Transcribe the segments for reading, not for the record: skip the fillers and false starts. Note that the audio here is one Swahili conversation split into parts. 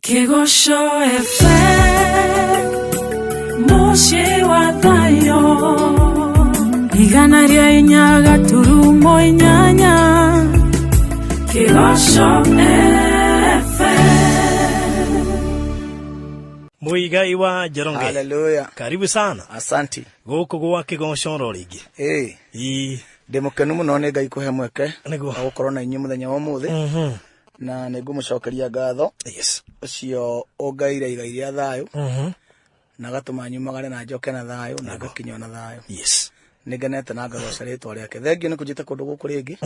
Kigosho FM Moshi wa Thayo Igana ria inya gaturumo inyanya Kigosho FM Muigai wa Jeronge. Hallelujah. Karibu sana. Asanti. Goko gwa Kigosho ringi. Ndimukenu muno ne Ngai kuhe mweke. Niguo. Gukorwo na inyu muthenya wa muthi. Na ningumucokeria ngatho. Yes. Ucio ungaire igai ria thayo. Na gatuma nyumagare na njoke na thayo na gakinywa na thayo. Yes. Niganete na ngagocera ritwa riake. Thengio ni kujita kundu guku ringi.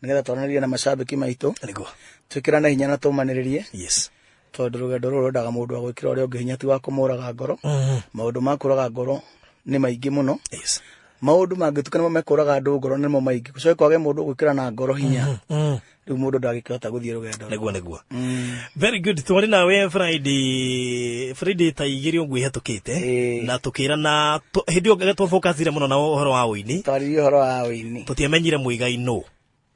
Nigetha twananirie na mashabiki maitu. Niguo. Twikirana hinya na tumaniririe. Yes. Tondu rugendo ruru ndaga mundu wa gwikira uria ungi hinya ti wa kumuraga ngoro. Maundu ma kuraga ngoro ni maingi muno. Yes. Maundu mangitukana makuraga andu ngoro nimo maingi. Gucoke kwage mundu gwikira na ngoro hinya. Riu mundu ndagikihota guthie rugendo. Niguo. Very good. Twari nawe Friday ta igiri ongwe hetukite na tukirana hindi onge twafocusire muno na uhoro wa uini. Twari uhoro wa uini. Tutiamenyire Muigai no.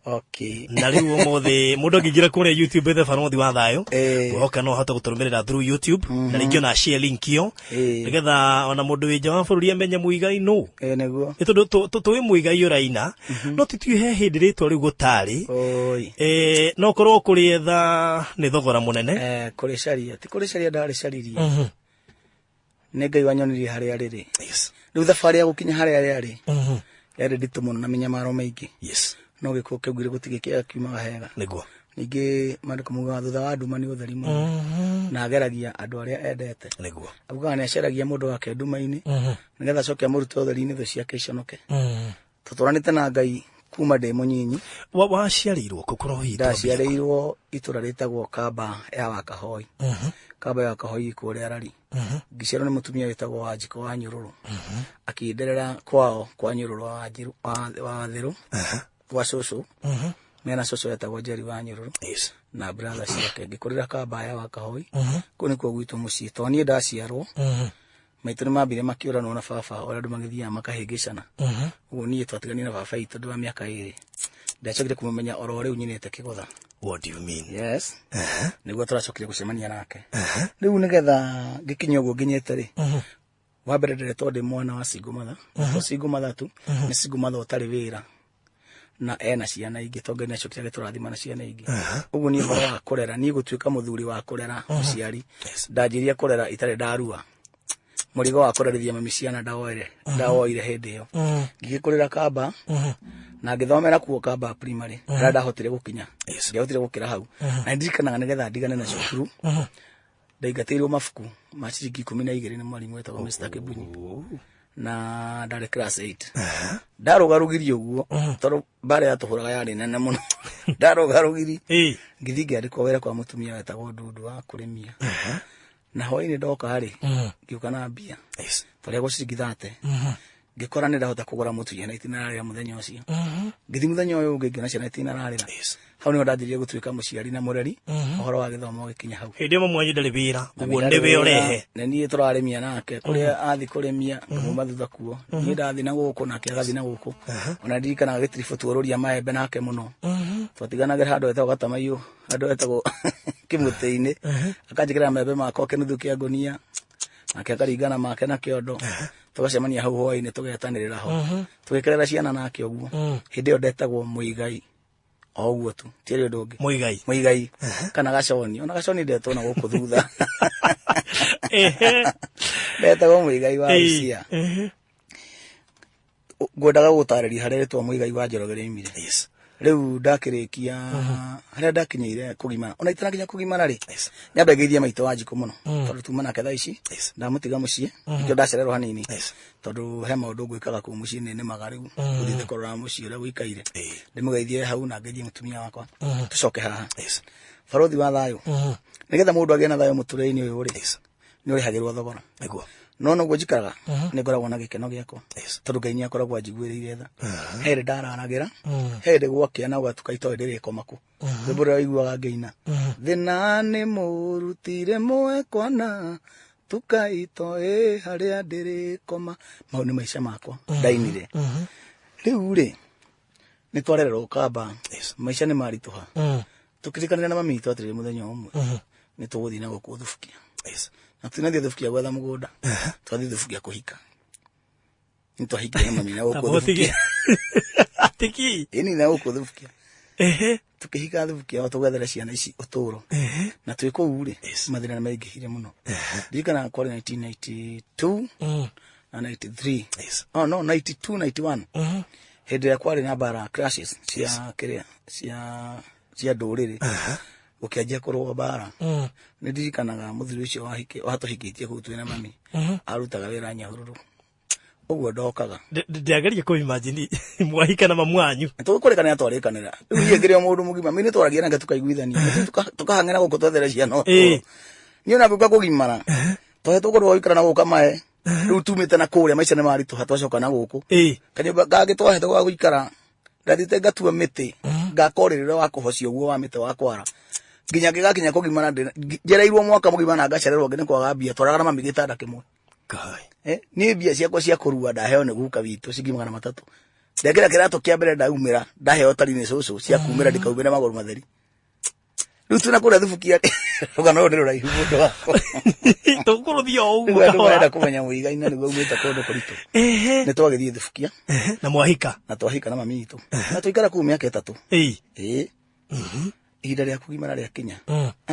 Okay. Na riu umothe mundu ngingira kure YouTube the Farothi wa Thayo. Guhoka no hota guturumirira through YouTube na ringio na share link yo. Nigetha ona mundu wija wa bururi amenye Muigai no. Niguo. Tondu tuwi Muigai uraina no titiuhe hindi ritwa riu gutari. No korwo kuri etha ni thogora munene. Kuri caria ti kuri caria ndari caririe. Ne Ngai wanyonirie haria riri. Yes. Riu thabari ya gukinya haria ari. Yari nditu muno na minyamaro maingi. Yes. No gikuo kiugire gutigike akiumaga hega. Niguo. Ningi mandiko muga thutha wa nduma ni utheri muno. Na ageragia andu aria endete. Niguo. Abuga ni aceragia mundu wake nduma-ini. Nigetha cokia muruto utheri-ini thu ciake iconoke. Tuturanite na Ngai kuma ndi munyinyi. Waciarirwo kukurohi. Ndaciarirwo itura ritagwo Kamba ya Wakahoi. Kamba ya Wakahoi kuria arari. Ngiciarwo ni mutumia witagwo Wanjiko wa Nyururu. Akienderera kwao kwa Nyururu wa Thiru. Wa Cucu. Mena Cucu etagwo Njeri wa Nyururu. Yes. Na brother ciake ngikurira Kamba ya Wakahoi. Kuni kwa gwitu mucii to nie ndaciarwo. Maitu ni mambire makiuranwo na baba ora andu magithia makahingicana. Uguo nie twatigania na baba itu ndu wa miaka 2. Ndacokire kumumenya oro riu nyinete Kigutha. What do you mean? Yes. Niguo turacokire gucemania nake. Riu nigetha ngikinya uguo nginyete ri. Wa mbere ndiretwo ndi mwana wa Single Mother. Single Mother tu ni Single Mother utari wira. Na ena ciana ingi tonga ni acokire giturathima na ciana ingi. Uguo ni horo wa kurera ni gutuika muthuri wa kurera muciari. Ndanjiria kurera itare ndarua. Murigo wa kurerithia mami ciana ndawoire hindi iyo. Ngigikurira Kamba na ngithomera kuo Kamba primary. Ndahotire gukinya. Ngihotire gukira hau. Na ndirikanaga nigetha ndigane na cukuru. Ndaigatirwo mabuku ma ciringi 12 ni mwarimu wetagwo Mr. Kibunyi. Na ndari class 8. Ndarugarugirie uguo tondu bare yatuhuraga yari nene muno. Ndarugarugiri. Ngithingi andikwo wera kwa mutumia wetagwo Ndundu wa kurimia. Na hoi ni ndoka hari ngiuka na mbia. Yes. Twaria go ciringi 30. Ngikora ni ndahota kugura mutu ya itinararira muthenya ucio. Ngithi muthenya uyu ungi ngiona ciana itinararira. Hau ni ndathirie gutuika muciari na mureri. Uhoro wa githomo gikinya hau. Hindi mo mwanyu ndari wira uguo ndiwe urehe. Na nie turarimia nake kuria athi kurimia ngumuma thutha kuo. Ni ndathi na guku nake agathi na guku. Ona ndirikanaga gitirifo tuoruria maembe nake muno. Twatiganagira handu etagwo Gatamaiyũ, handu etagwo Kimuti-ini. Akanjikira maembe makwa kinuthu kia ngunia. Nake akaringana make na kiondo. Tugacemania hau hoi-ini tugetanirira ho. Tugikirera ciana nake uguo. Hindi yo ndetagwo Muigai. Oguo tu. Tiari undu ungi. Muigai. Kana Gaconi. Ona Gaconi ndetwo na guku thutha. Ndetagwo Muigai wa Isia. Ngwendaga gutariria haria ritwa Muigai wa Njoroge riumire. Yes. Riu ndakirikia haria ndakinyire kugimana. Ona itana kinya kugimana ri. Nyambe ngeithia maito Wanjiko muno. Tondu tuma nake thaa ici. Ndamutiga mucii. Ngio ndacererwo hanini. Tondu he maundu ngwikaga ku mucii ni magariu. Uthite kurora mucii uria gwikaire. Ndimugeithie hau na ngeithie mutumia wakwa. Tucoke haha. Farothi wa Thayo. Nigetha mundu agie na thayo muturire-ini uyu ri. Ni urihagirwo thogora. Niguo. No no njikaraga ni ngoragwo na gikeno giakwa tondu Ngai ni akoragwo anjiguiriire tha here ndararagira here gwakia na gwatuka itoe ndirikomaku thibura waiguaga ngeina thina ni murutire mwekwana tukaitoe haria ndirikoma mau ni maica makwa ndainire riu ri ni twarererwo Kamba maica ni marituha tukirikanira na mami itu atire muthenya umwe nĩ tũgũthiĩ na gũkũ thubukia Yes. na tũnathie thubukia gwetha mũgũnda twathie thubukia kũhika nĩ twahikire mami na gũkũ thubukia Atiki. ĩni na gũkũ thubukia Ehe. tukihika thubukia o tũgwethere ciana ici ũtũũro na twĩ kũu rĩ mathĩna nĩ maingĩhire mũno ndirikana kwarĩ 1992 na 93 Yes. oh no 92 91 hĩndĩ ĩrĩa kwarĩ na mbara clashes cia kĩrĩa cia ndũrĩrĩ gũkĩanjia kũrũa mbara nĩ ndirikanaga mũthuri ũcio watũhikĩtie kũu twĩna mami arutaga wĩra Nyahururu ũguo ndokaga ndiageria kũ imagine mwahika na mamu wanyu tũgũkũrĩkanĩra twarĩkanĩra rĩu niĩ ngĩrĩ o mũndũ mũgima mimi nĩ twaragia nake tukaiguithania tukahang'ĩra gũkũ twethere ciana ũtũũro niĩ ona ngĩũka kũgimara twahetwo kũndũ gwa gũikara na gũka maĩ rĩu tumĩte na kũrĩa maica nĩ maritũha twacoka na gũkũ kanyũmba gangĩ twahetwo gwa gũikara ndathiĩte ngatua mĩtĩ ngakorĩrĩra wa kũhocia ũguo wa mĩtĩ wa kwara nginya ngĩgakinya kũgimara njereirwo mwaka mũgima na ngacererwo ngĩ nĩ kwaga mbia twaraga na mami gĩtanda kĩmwe nĩ mbia ciakwa cia kũrua ndaheo nĩ guka witũ ciringi 300 ndekĩra kĩratũ kĩa mbere ndaumĩra ndaheo tari-inĩ cũcũ cia kumĩra ndikaumĩre magũrũ matheri rĩu twĩna kũrĩa thubukia rũgano rũrũ nĩ rũraihu mũndũ wakwa tũkũrũthia o ũguo andũ marenda kũmenya mũigaine nĩguo umĩte kũndũ kũritũ nĩ twagĩthiĩ thubukia na mwahika na mami witũ na tũikara kũu mĩaka 3 ihinda rĩa kũgimara rĩa kinya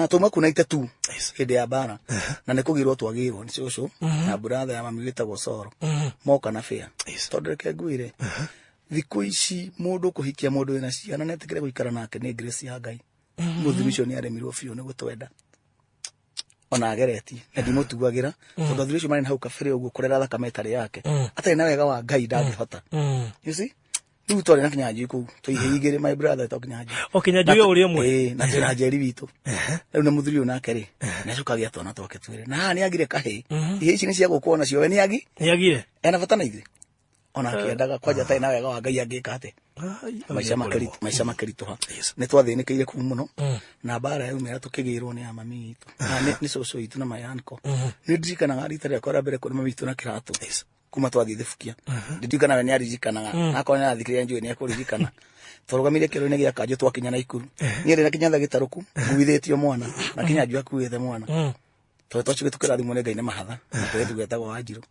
tuma kunaite tu hĩndĩ ya mbara na nĩ kũgĩrwo twagĩrwo nĩ cũcũ na brother ya mami wĩtagwo Soro moka na bĩa tondũ reke ngwĩre thikũ ici mũndũ kũhikia mũndũ wĩna ciana netĩkĩre gũikara nake nĩ grace ya Ngai mũthuri ũcio nĩ aremirwo biũ nĩ gũtwenda ona ageretie na ndimũtuagĩra tondũ athuri ũcio marĩ na hau kabere ũguo kũrera thakame ĩtarĩ yake atarĩ na wega wa Ngai ndangĩhota you see rĩu twarĩ na Kinyanjui kũu tũihĩigĩrĩ my brother to Kinyanjui Kinyanjui ũrĩa ũmwe na twĩna njeri witũ rĩu nĩ mũthuri ũyũ nake rĩ nĩacokagia twana twake twĩrĩ na haha nĩ agire kahĩ ihĩ ici nĩ cia gũkwo nacio we nĩ agire ena bata na ithuĩ ona akĩendaga kwanja atarĩ na wega wa Ngai angĩka atĩ maica makĩritũha nĩ twathĩnĩkĩire kũu mũno na mbara yaumĩra tũkĩgĩrwo nĩ ya mami witũ nĩ cũcũ witũ na mayanko nĩ ndirikanaga rita rĩakwa rĩa mbere kũrĩ mami witũ na kĩratũ kuma twathiĩ thubukia ndirikanaga we nĩ aririkanaga akorwo nĩ arathikĩrĩria njũĩ nĩ ekũririkana twarũgamire kĩoro-inĩ gĩa kanjũ twakinya na ikuru niĩ ndĩ na Kinyatha gĩtarũku nguithĩtio mwana na Kinyanjui akuĩte mwana tondũ twacugĩtwo kĩrathimo nĩ Ngai nĩ mahatha tũgĩtũ gwetagwo Wanjirũ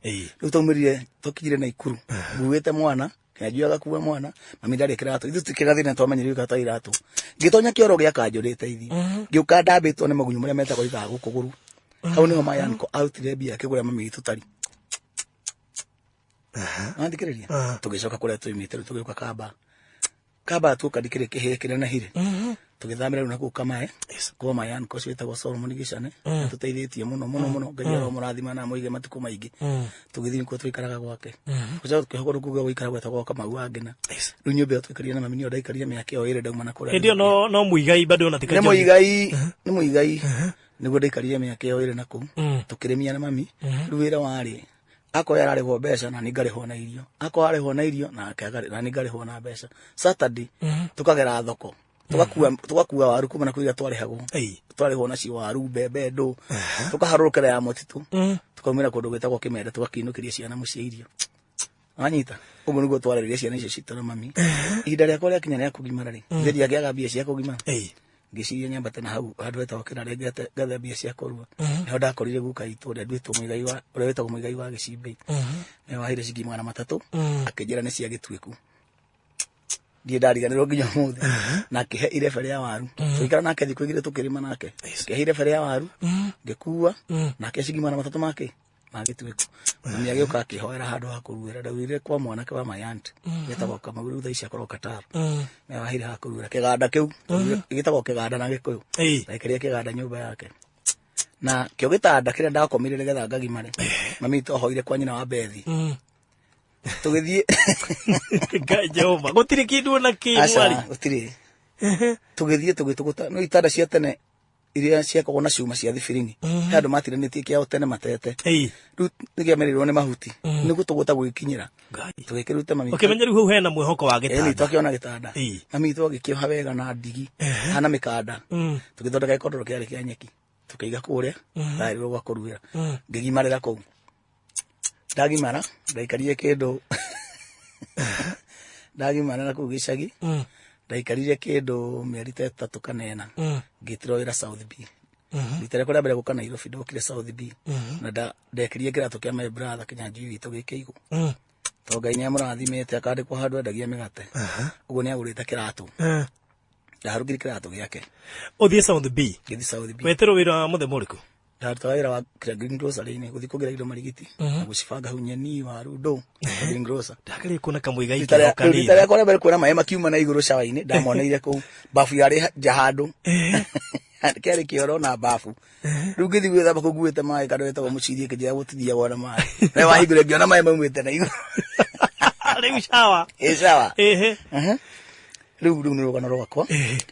rĩu twaumĩrire tũkinyire na ikuru nguĩte mwana Kinyanjui agakua mwana mami ndarĩ kĩratũ ithuĩ tũkĩgathĩna twamenyire gũkata iratũ ngĩtonya kĩoro gĩa kanjũ ndĩteithie ngĩũka ndambĩtwo nĩ magunyũ marĩa metagwo ikaga gũkũ gũrũ hau nĩho mayanko arutire mbia akĩgũra mami witũ tari andikĩrĩria tũgĩcoka kũrĩa tũimĩte rĩu tũgĩũka kamba tuoka ndikĩrĩ kĩhĩe kĩrĩa na hire tũgĩthamĩra rĩu na kũu Kamae kwa mayanko ũcio wĩtagwo Solomon Gicane tũteithĩtie mũno Ngai aromũrathima na mũige matukũ maingĩ tũgĩthiĩ nĩkuo tũikaraga gwake gũcoka tũkĩhũgwo rũkũ gwa gũikara gwetagwo Kamau wa Ngina rĩu nyũmba ĩyo twaikarire na mami nĩyo ndaikarire mĩaka ĩyo ĩrĩ ndauma na kũrĩa hĩndĩ ĩyo no mũigai bado ona nĩ mũigai nĩguo ndaikarire mĩaka ĩyo ĩrĩ na kũu tũkĩrĩmia na mami rĩu wĩra warĩ akoya ararĩhwo mbeca na nĩ ngarĩhwo na irio akoya arĩhwo na irio na nĩ ngarĩhwo na mbeca Saturday tukagera thoko tugakua waru kuma na kũiga twarĩhagwo twarĩhwo nacio waru mbembe ndũ tukaharũrũkĩra ya mũtitũ tukaumĩra kũndũ gwĩtagwo Kĩmende tũgakiinũkĩria ciana mũciĩ irio wanyita ũguo nĩguo twarerire ciana icio citũ na mami ihinda rĩakwa rĩakinya rĩa kũgimara rĩ thĩria ngĩaga mbia cia kũgimara ngĩciria nyambate na hau handũ hetagwo Kĩrare ngethe mbia cia kũrua nĩho ndakorire guka itũ ũrĩa nduĩtwo ũrĩa wĩtagwo Mũigai wa Gĩcimbĩ nĩwe waheire ciringi 300 akĩnjĩra nĩ cia Gĩtuĩku ndiĩ ndariganĩrwo nginya ũmũthĩ na akĩhe irebe rĩa waru tũikara nake thikũ igĩrĩ tũkĩrĩma nake akĩhe irebe rĩa waru ngĩkua nake ciringi 300 make Gĩtuĩku mami agĩũka akĩhoera handũ ha kũruĩra ndaurire kwa mwanake wa Mayant wĩtagwo Kamau rĩu thaa ici akorwo Qatar nĩwe waheire ha kũruĩra kĩganda kĩu gĩtagwo kĩganda na Gĩkũyũ ndaikĩria kĩganda nyũmba yake na kĩo gĩtanda kĩrĩa ndakomire nĩgetha ngagimare mami witũ ahoire kwa nyina wa Bethi tũgĩthiĩ Ngai Jehova gũtirĩ kĩndũ ona kĩmwari gũtirĩ tũgĩthiĩ tũgĩtũgũta no itanda cia tene iria ciakorwo na cuma cia thibiringi he andũ matiranĩtie kĩao tene matete rĩu nĩgĩamerĩrwo nĩ mahuti nĩguo tũgũta gwĩkinyĩra tũgĩkĩrute mami ũkĩmenya rĩu hau hena mwĩhoko wa gĩtanda twakĩona gĩtanda mami witũ agĩkĩoha wega na ndigi hana mĩkanda tũgĩthondeka gĩkondoro kĩarĩ kĩa nyeki tũkĩiga kũrĩa thaĩrĩrwo gwa kũruĩra ngĩgimarĩra kũu ndagimara ndaikarire kĩndũ ndagimarĩra kũu gĩcagi ndaikarire kĩndũ mĩeri ta 3 kana 4 ngĩtirwo wĩra South B Rita rĩakwa rĩa mbere gũka Nairobi ndokire South B na ndekirie kĩratũ kĩa my brother Kĩnyanjui witũ gĩkĩigũ to Ngai nĩamũrathimĩte akandĩkwo handũ endagia mĩgate ũguo nĩagũrĩte kĩratũ ndaharũkire kĩratũ gĩake Ũthiĩ South B ngĩthiĩ South B weterwo wĩra wa mũthenya ũrĩkũ ndarutaga wĩra wa Green Grocery-inĩ gũthiĩ kũgĩra indo marigiti na gũcibanga hau nyeni waru ndũ Green Grocer ndakarĩ kuona kamũiga rita ikĩroka rĩakwa rĩa mbere kuona maĩ makiuma na igũrũ cawa-inĩ ndamoneire kũu bafu yarĩ nja handũ kĩarĩ kĩoro na bafu rĩu ngĩthiĩ gwĩthamba kũu nguĩte maĩ kando wetagwo mũcirie kĩnjĩra gũtithia gwana maĩ na wahingũre ngĩona maĩ maumĩte na igũrũ rĩu cawa cawa rĩu nĩ rũgano rwakwa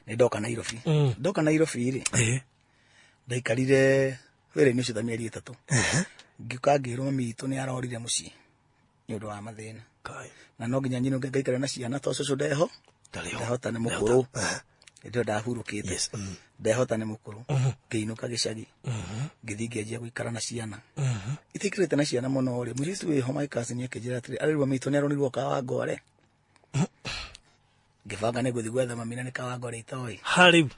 nĩ ndoka Nairobi ndoka Nairobi rĩ ndaikarire wĩra-inĩ ũcio ta mĩeri 3 ngĩũka ngĩrwo mami witũ nĩ arorire mũciĩ nĩ ũndũ wa mathĩna na no nginya nyinũke ngaikara na ciana to cũcũ ndeho ndehota nĩ mũkũrũ ndio ndahurũkĩte ndehota nĩ mũkũrũ ngĩinũka gĩcagi ngĩthiĩ ngĩanjia gũikara na ciana itikarĩte na ciana mũno rĩ mũirĩtu wĩho my cousin akĩnjĩra atĩrĩ arĩrĩ mami witũ nĩ aronirwo Kawangware ngĩbanga nĩ gũthiĩ gwetha mami na nĩ Kawangware itoĩ harĩu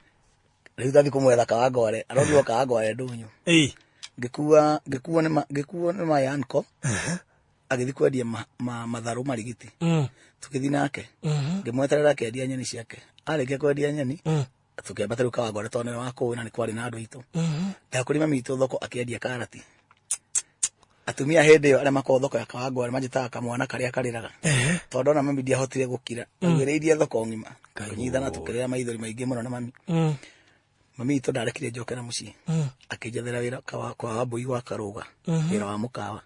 rĩu ndathi kũmwetha Kawangware aronirwo Kawangware ndũnyũ ngĩkuo nĩ my uncle agĩthiĩ kwendia matharũ marigiti tũkĩthiĩ nake ngĩmweterera akĩendia nyeni ciake arĩkia kwendia nyeni tũkĩambata rĩu Kawangware tondũ nĩwe wa kũu na nĩ kwarĩ na andũ aitũ ndakũrĩ mami witũ thoko akĩendia karati atumia hĩndĩ ĩyo arĩa makoragwo thoko ya Kawangware manjĩtaga kamwana karĩa karĩraga tondũ ona mami ndiahotire gũkira ngĩrĩirie thoko ng'ima kũnyithana tũkĩrĩra maithori maingĩ mũno na mami mami witũ ndarekire njoke na mũciĩ akĩnjethera wĩra kwa Wambũi gwa Karũga wĩra wa mũkawa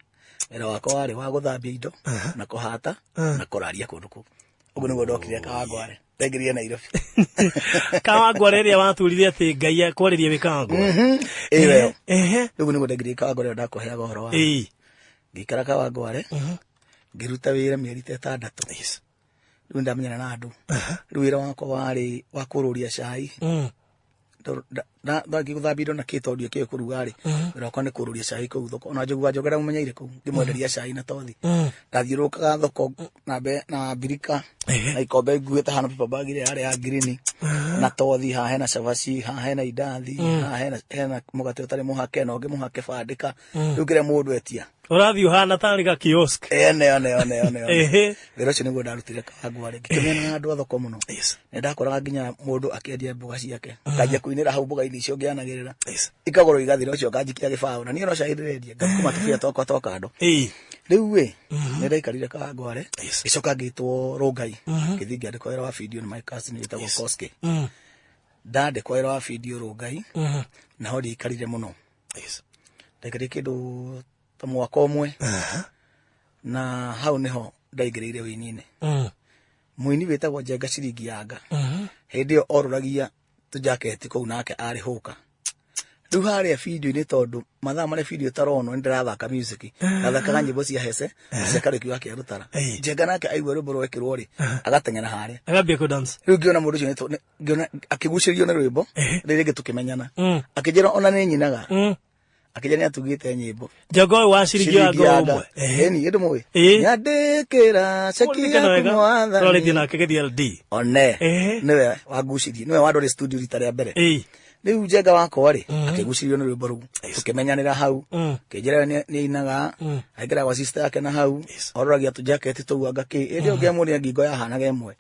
wĩra wakwa warĩ wa gũthambia indo na kũhata na kũraria kũndũ kũu ũguo nĩguo ndokire Kawangware ndaingĩrire Nairobi Kawangware ĩrĩa waturire atĩ Ngai akwarĩrie wĩ Kawangware ĩyo ũguo nĩguo ndaingĩrire Kawangware ndakũheaga ũhoro wa ngĩikara Kawangware ngĩruta wĩra mĩeri 6 rĩu ndamenyana na andũ rĩu wĩra wakwa warĩ wa kũrũria cai ndangi gũthambia indo na kĩtondio kĩyo kũruga rĩ wĩra wakwa nĩ kũrũria cai kũu thoko ona njũgua njogera mũmenyeire kũu ngĩmwenderia cai na tothi ndathiũrũrũkaga thoko na mbirika na ikombe nguĩte hana paper bag ĩrĩa yarĩ ya green na tothi haha hena cabaci haha hena indathi haha hena mũgate ũtarĩ mũhake na ũngĩ mũhake bandĩka rĩu kĩrĩa mũndũ etia ũrathiĩ ũhana tarĩ ga kiosk wĩra ũcio nĩguo ndarutire Kawangware ngĩkemenyana na andũ a thoko mũno nĩ ndakoraga nginya mũndũ akĩendia mboga ciake akajia kũinĩra hau mboga-inĩ icio ngĩanagĩrĩra ikagũrwo igathira ũcio nganjikia gĩbaũ na niĩ no cai ndĩrendia ngakuma tũbia twakwa twa kando rĩu nĩ ndaikarire Kawangware gĩcoka ngĩtwo Rongai ngĩthiĩ ngĩandĩkwo wĩra wa video na my cousin wĩtagwo Koske ndandĩkwo wĩra wa video Rongai naho ndiaikarire mũno ndaikarire kĩndũ ta mwaka ũmwe na hau nĩho ndaingĩrĩire wĩini-inĩ mũini wĩtagwo Njenga Ciringi Yanga hĩndĩ ĩyo orũragia tũjaketi kũu nake arĩ hũka rĩu harĩa video-inĩ tondũ mathaa marĩa video taronwo nĩ ndĩrathaka music ndathakaga nyĩmbo cia hece cia Karĩki wa Kĩarũtara Njenga nake aigua rwĩmbo rwekĩrwo rĩ agateng'era harĩa agambia kũ dance rĩu ngĩona mũndũ ũcio ngĩona akĩgucĩrio nĩ rwĩmbo rĩrĩ rĩngĩ tũkĩmenyana akĩnjĩra ona nĩ nyinaga akijani atugite nyimbo Jogo wa Ciringi Yanga ni yedo mowe nyandikira sekia kumwatha role dina kegedi LD one niwe wagucirie niwe wadore studio rita rĩa mbere riu Njenga wako ri akigucirio ni rwĩmbo rũu tukimenyanira hau kĩnjĩra nĩ inaga aigera wa sister yake na hau ororagia tu jacket tu agaki ĩrĩa ũngĩamũria ngingo yahanaga ĩmwe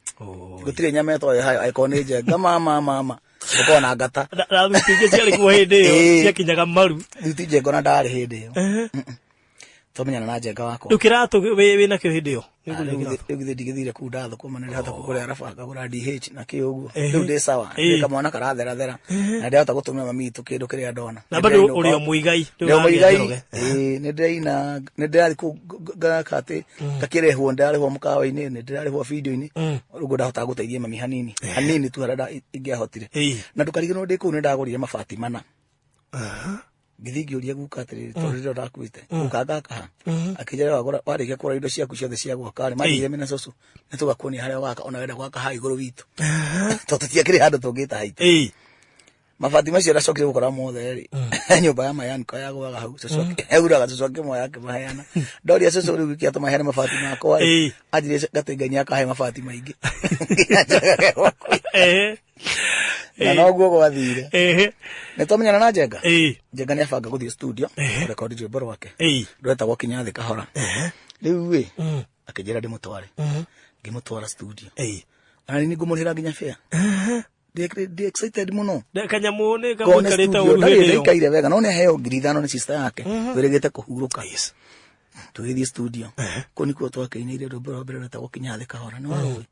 gũtirĩ nyama ĩtoĩ hayo aikone Njenga mama ukona ngata rathutige ciarĩ kuo hĩndĩ ĩyo ciakinyaga maru thuti Njenga na ndarĩ hĩndĩ ĩyo tũmenyana na Njenga wako ukĩratũ wĩna kĩo hĩndĩ ĩyo rĩu ndigithire kuu ndathũkũma nĩ hata kũgũra arabanga gũra DH na kĩ ũguo rĩu ndĩ sawa ndĩ kamwana karathera na ndĩhota gũtũmĩra mami itũ kĩndũ kĩrĩa ndona na bado ũrĩ o mũigai nĩ ndĩrathi kũu ngakatĩ ngakĩrehwo ndarĩhwo mũkawa-inĩ nĩ ndĩrarĩhwo video-inĩ rĩu ndahota gũteithia mami hanini tu harĩa ingĩahotire na ndũkariganĩrwo ndĩ kũu nĩ ndagũrire mabati mana ngĩthiĩ ngĩũria guka atĩrĩrĩ tondũ rĩrĩa ndakuĩte guka ngakaha akĩnjĩra warĩkia kũgũra indo ciaku ciothe cia gwaka rĩ mathire mena cũcũ nĩ tũgakuonia harĩa waka ona wenda gwaka ha igũrũ witũ tondũ tũtiakĩrĩ handũ tũngĩta haitũ mabati macio ndacokire gũkora mothe rĩ nyũmba ya mayaniko yagwaga hau cũcũ euraga cũcũ akĩmoya akĩmaheana ndoria cũcũ rĩu gĩkĩ atũmaheane mabati makwa anjĩrire gatĩ Ngai nĩakahe mabati maingĩ Na no guo gwathire. Nĩ twamenyana na Njenga. Njenga nĩ abanga gũthiĩ studio record rwĩmbo rwake. Rwetagwo Kinya Thĩ Kahora. Rĩu akĩnjĩra ndĩmũtware. Ngĩmũtwara studio. Na nĩ ngũmũrĩra nginya fare. Ndĩ excited mũno. Kanyamu nĩ kamũikarĩte ũru hĩndĩ ĩyo. Ndaikaire wega no nĩ aheo 5,000 nĩ sister yake. Twĩrĩgĩte kũhurũka. Tũgĩthiĩ studio. Kũu nĩkuo twakĩinĩire rwĩmbo rwa mbere rwetagwo Kinya Thĩ Kahora. Nĩ warũĩ.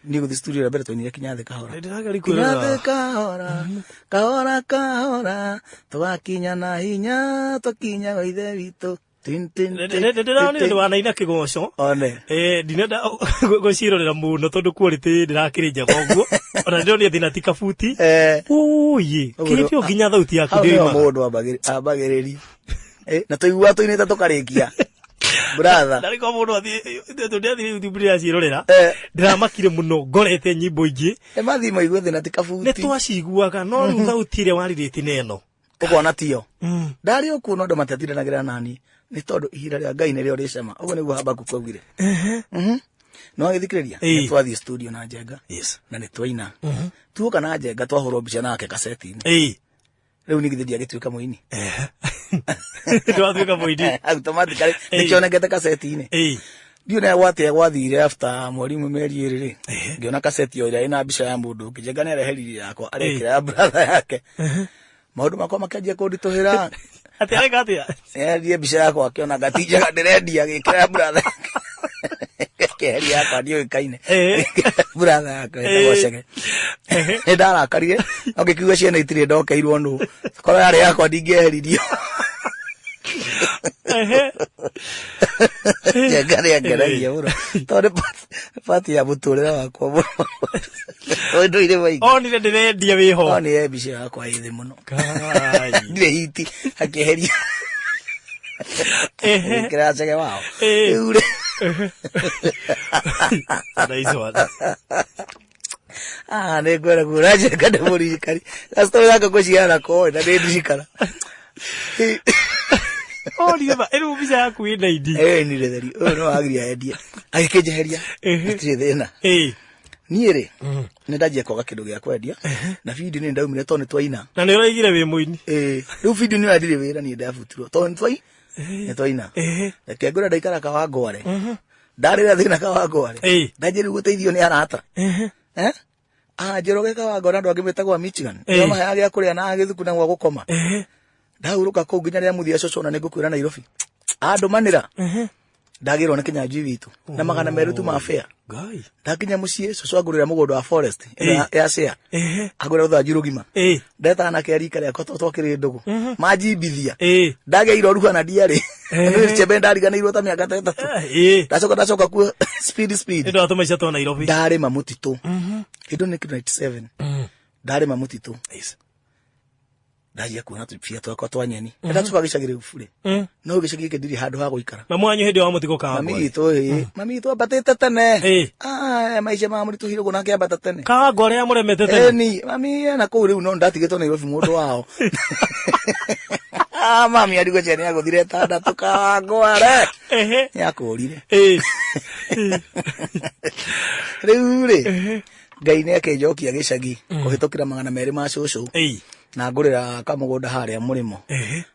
Nĩ gũthiĩ studio rwa mbere twainire Kinya Thĩ Kahora. Kinya Thĩ Kahora, kahora kahora, twakinya na hinya, twakinya gwa ithe witũ. Ndĩronire wanaina kĩgoco. Ndinenda gũcirorera mũno tondũ quality ndĩrakĩrĩ njega ũguo. Ona ndĩronire thĩna ti kabuti. Ũyĩ, kĩrĩtio nginya thauti yaku ndĩoimaga. Hau mũndũ ambagĩrĩria. Na tũigua tũinĩte tũkarĩkia. Brother. Ndariko mũndũ athiĩ YouTube ndĩracirorera. Ndĩramakire mũno ngorete nyimbo ingĩ. Mathi maigua thĩna ti kabuti. Nĩ twaciguaga no rĩu thauti ĩrĩa warirĩtie neno. Ũkona tio. Ndarĩ o kuo no andũ matiatindanagĩra nani. Nĩ tondũ ihinda rĩa Ngai nĩrĩo rĩcema. Ũguo nĩguo Habakuku augire. No agĩthikĩrĩria. Nĩ twathiĩ studio na Njenga. Na nĩ twaina. Tuoka na Njenga twahũrwo mbica nake kaseti-inĩ. Rĩu nĩgithĩ ndiagĩtuĩka mũini. Ndwatuĩka mũini. Automatically nĩkĩonekete kaseti-inĩ. Ndiũ nĩ gwatĩa gwathire after mweri meri ĩrĩ. Ngĩona kaseti ĩyo ĩrĩa ĩna mbica ya mũndũ ũngĩ. Njenga nĩareheririe yakwa arekĩra ya brother yake. Maũndũ makwa makĩanjia kũnditũhĩra. Ati areka atia? Ndiye mbica yakwa akĩona gatinjaga ndĩrendia gĩkĩra ya brother. Keheri yakwa ndioĩkaine. Brother yakwa ĩtagwo Cege. Nĩndarakarire. No ngĩkiuga ciana itirĩ ndokeirwo nũ. Korwo yarĩ yakwa ndingĩeheririo. Njenga nĩangenagia mũno. Tondũ pati ya mũtũrĩre wakwa mũno. Ndũire maingĩ. Onire ndĩrendia wĩho. Onire mbica yakwa ĩ thĩ mũno. Ndirĩ hiti akĩeheria. Gĩkĩra Cege wao. Rĩu nice one. Nĩ ngwĩra kuura Njenga ndĩmũririkani. Gacitori gaka ngũciara koĩ na nĩndirikana. Onire ma ĩrĩ mbica yaku ĩna idi. Nire theri. Ũyũ no agiria endia. Agĩkĩnjeheria. Gũtirĩ thĩna. Niĩ rĩ nĩndanjia kwaga kĩndũ gĩa kwendia na video nĩ ndaumire tondũ nĩ twaina. Na nĩ ũraigire wĩ mũini. Rĩu video nĩ ndirĩ wĩra niĩ ndabutirwo tondũ nĩ twaina. Reke ngũra ndaikara Kawangware. Ndarĩra thĩna Kawangware. Ndanjĩrĩ gũteithio nĩ arata. Njoroge Kawangware andũ angĩ metagwo Michigan. Nĩo maheaga gĩa kũrĩa na gĩthuku na gwa gũkoma. Ndahurũka kũu nginya rĩa mũthia coco na nĩngũkwĩra Nairobi. Andũmanĩra. Ndagĩrwo nĩ Kĩnyanjui witũ na 200 tu ma fare. Ndakinya mũciĩ coco agũrĩra mũgũnda wa forest ya share. Agũrĩra ũthanju rũgima. Ndeta na kĩarika rĩakwa twakĩrĩ ndũgũ. Manjimbithia. Ndagĩa iroruha na ndiarĩ. Nĩ chembe ndariganĩirwo ta mĩaka 3. Ndacoka kuo speed. Ndio atũma ica twa Nairobi. Ndarĩma mũtitũ. Hĩndĩ nĩ 97. Ndarĩma mũtitũ. Ndajia kuona tupia twakwa twa nyeni. Ndacoka gĩcagĩrĩ bure. No gĩcagĩ gĩkĩ ndirĩ handũ ha gũikara. Mami wanyu hĩndĩ wa mũtiko Kawangware. Mami itũ ambatĩte tene. Maica ma mũritũ hirogo nake ambata tene. Kawangware amũremete tene. Mami na kũu rĩu no ndatigĩtwo Nairobi mũndũ wao. Mami arigwo cene agũthire tandatũ Kawangware. Nĩakũrire. Rĩu rĩ Ngai nĩakĩnjokia gĩcagi kũhĩtũkĩra 200 ma cũcũ. Na ngũrĩra kamũgũnda harĩa mũrĩmo.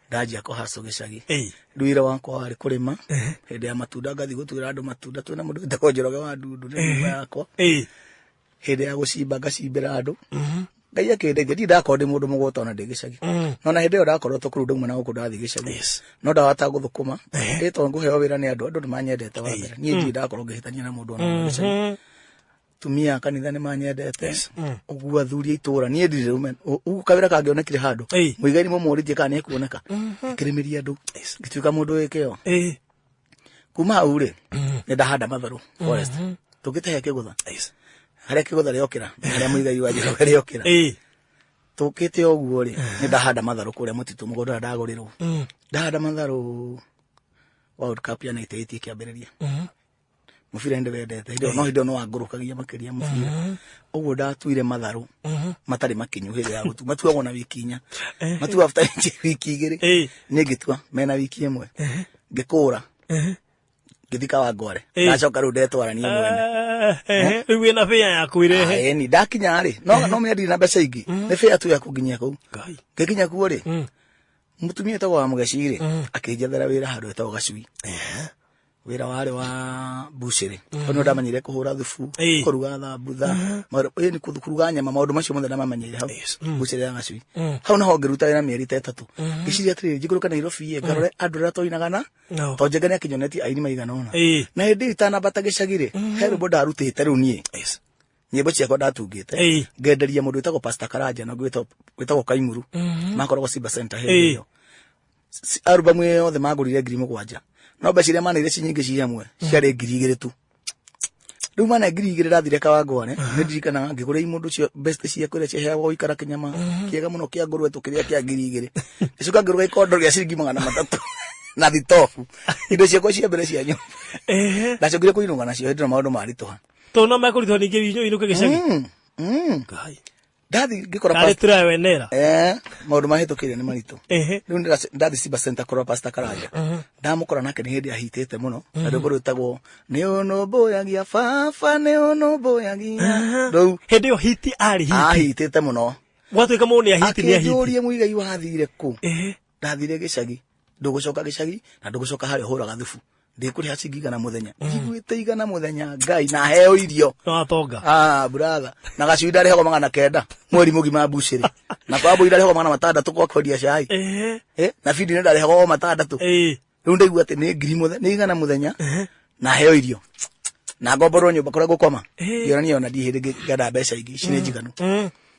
Ndanjia kũhacũ gĩcagi. Rĩu wĩra wakwa warĩ kũrĩma. Hĩndĩ ya matunda ngathi gũtuĩra andũ matunda twĩna mũndũ wĩtagwo Njoroge wa Ndundu nĩ nyũmba yakwa. Hĩndĩ ya gũcimba ngacimbĩra andũ. Ngai akĩndeithia ndirĩ ndakorwo ndĩ mũndũ mũgũta ona ndĩ gĩcagi. No na hĩndĩ ĩyo ndakorwo tũkũrũ ndauma na gũkũ ndathiĩ gĩcagi. No ndahota gũthũkũma. Tondũ ngũheo wĩra nĩ andũ nĩmanyendete wa mbere. Niĩ ndirĩ ndakorwo ngĩhĩtania na mũndũ ona gĩcagi. Tumia kanitha nĩ manyendete. Ũguo athuri itũra niĩ ndirĩ rumen. Ũguo kawĩra kangĩonekire handũ. Mũigai mũmũrĩtie kana nĩ kuoneka. Ngĩkĩrĩmĩria andũ. Ngĩtuĩka mũndũ wĩkĩo. Kuma hau rĩ nĩ ndahanda matharũ forest. Tũkĩtehe kĩgũtha. Harĩa kĩgũtha rĩokĩra. Harĩa mũigai wa Njoroge rĩokĩra. Tũkĩte ũguo rĩ nĩ ndahanda matharũ kũrĩa mũtitũ mũgũnda ndagũrĩrwo. Ndahanda matharũ World Cup ya 98 kĩambĩrĩria. Mũbira ndĩ wendete. Hĩndĩ no wangũrũkagia makĩria mũbira. Ũguo ndatuire matharũ matarĩ makinyu hĩndĩ ya gũtua. Matuagwo na wiki 4. Matua after wiki 2. Niĩ ngĩtua mena wiki 1. Ngĩkũra. ngithika Wangware ndacoka riu ndetwara nie mwene riu wina fea yaku irehe ni ndakinya ri no me ndiri na mbeca ingi ni fea tu ya kunginyia kuu ngikinya kuo ri mutumia etagwo wa Mugeci ri akinjethera wira handu etagwo Gacui wira wari wa buciri ono ndamenyire kuhura thubu kuruga thambutha ni kuruga nyama maundu macio mothe ndamamenyeire hau buciri ya Gacui hau naho ngiruta wira mieri 3 ngiciria atiri njiguruka Nairobi ngarore andu aria twainagana to njegane akinyoneti aini maigana ona na hindi itanambata gicagire he rwimbo ndarutite riu nie nyimbo ciakwa ndatungite ngenderia mundu witagwo Pastor Karanja na gwitagwo Kaimuru makoragwo Simba Center he album yothe magurire 7,000 no becire manire cinyingi ci hamwe ciari 2,000 tu riu mana 2,000 rathire Kawangware ni ndirikana ngigura imundu cio best cia kwire ciheagwo ikara kinyama kiega muno kia ngurwe tukiria kia 2,000 icuka ngiruga ikondo ria ciringi 300 na thitofu indo ciakwa cia mbere cia nyumba ndacokire kuinunga nacio hindi na maundu marituha to no makuritwo ningi winyo inuke gicagi kai ndathi ngikora kare turawenera maundu mahitukire ni maritu riu ndathi Simba Center kora Pastor Karanja ndamukora nake ni hindi ahitite muno na rwimbo rwitagwo ni unomboyagia baba ni unomboyagia riu hindi yo hiti ahitite muno gwatuika mundu ni ahiti ni ahiti akĩnjũria mũigai wathire ku ndathire gicagi ndugucoka gicagi na ndugucoka harĩa hũraga thubu ndikuriha ciringi 100 muthenya njiguite 100 muthenya ngai na heo irio no atonga brother na Gacui ndarehagwo 900 mweri mugima buciri na kwa Mbũi ndarehagwo 600 kwa kwendia cai na fidi ndarehagwo 600 riu ndaigua ati ni 100 muthenya na heo irio na ngomborwo nyumba kuria gukoma yona ndi hindi ngada mbeca ingi cire njiganu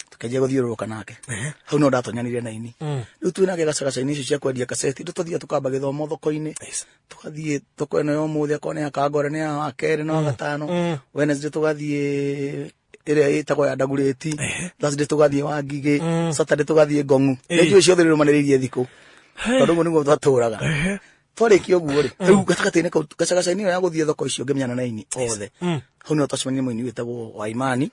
tukenje guthiururuka nake hau no ndatonyanire na ini riu twinake gacagaca-ini icio cia kwendia kaseti tutwathia tukamba githomo thoko-ini tukathie thoko ino yo muthi akone ya Kangore ni ya wakere no gatano Wednesday tugathie iria itagwo ya Ndagureti Thursday tugathie Wangigi Saturday tugathie Ngong'u nĩnjũĩ ciothe rĩrũmanĩrĩirie thikũ tondũ ũguo nĩguo twatũraga twarĩkia ũguo rĩ rĩu gatagatĩ-inĩ kau gacagaca-inĩ ĩyo ya gũthiĩ thoko icio ngĩmenyana na ini othe hau nĩho twacemanirie mũini wĩtagwo Waimani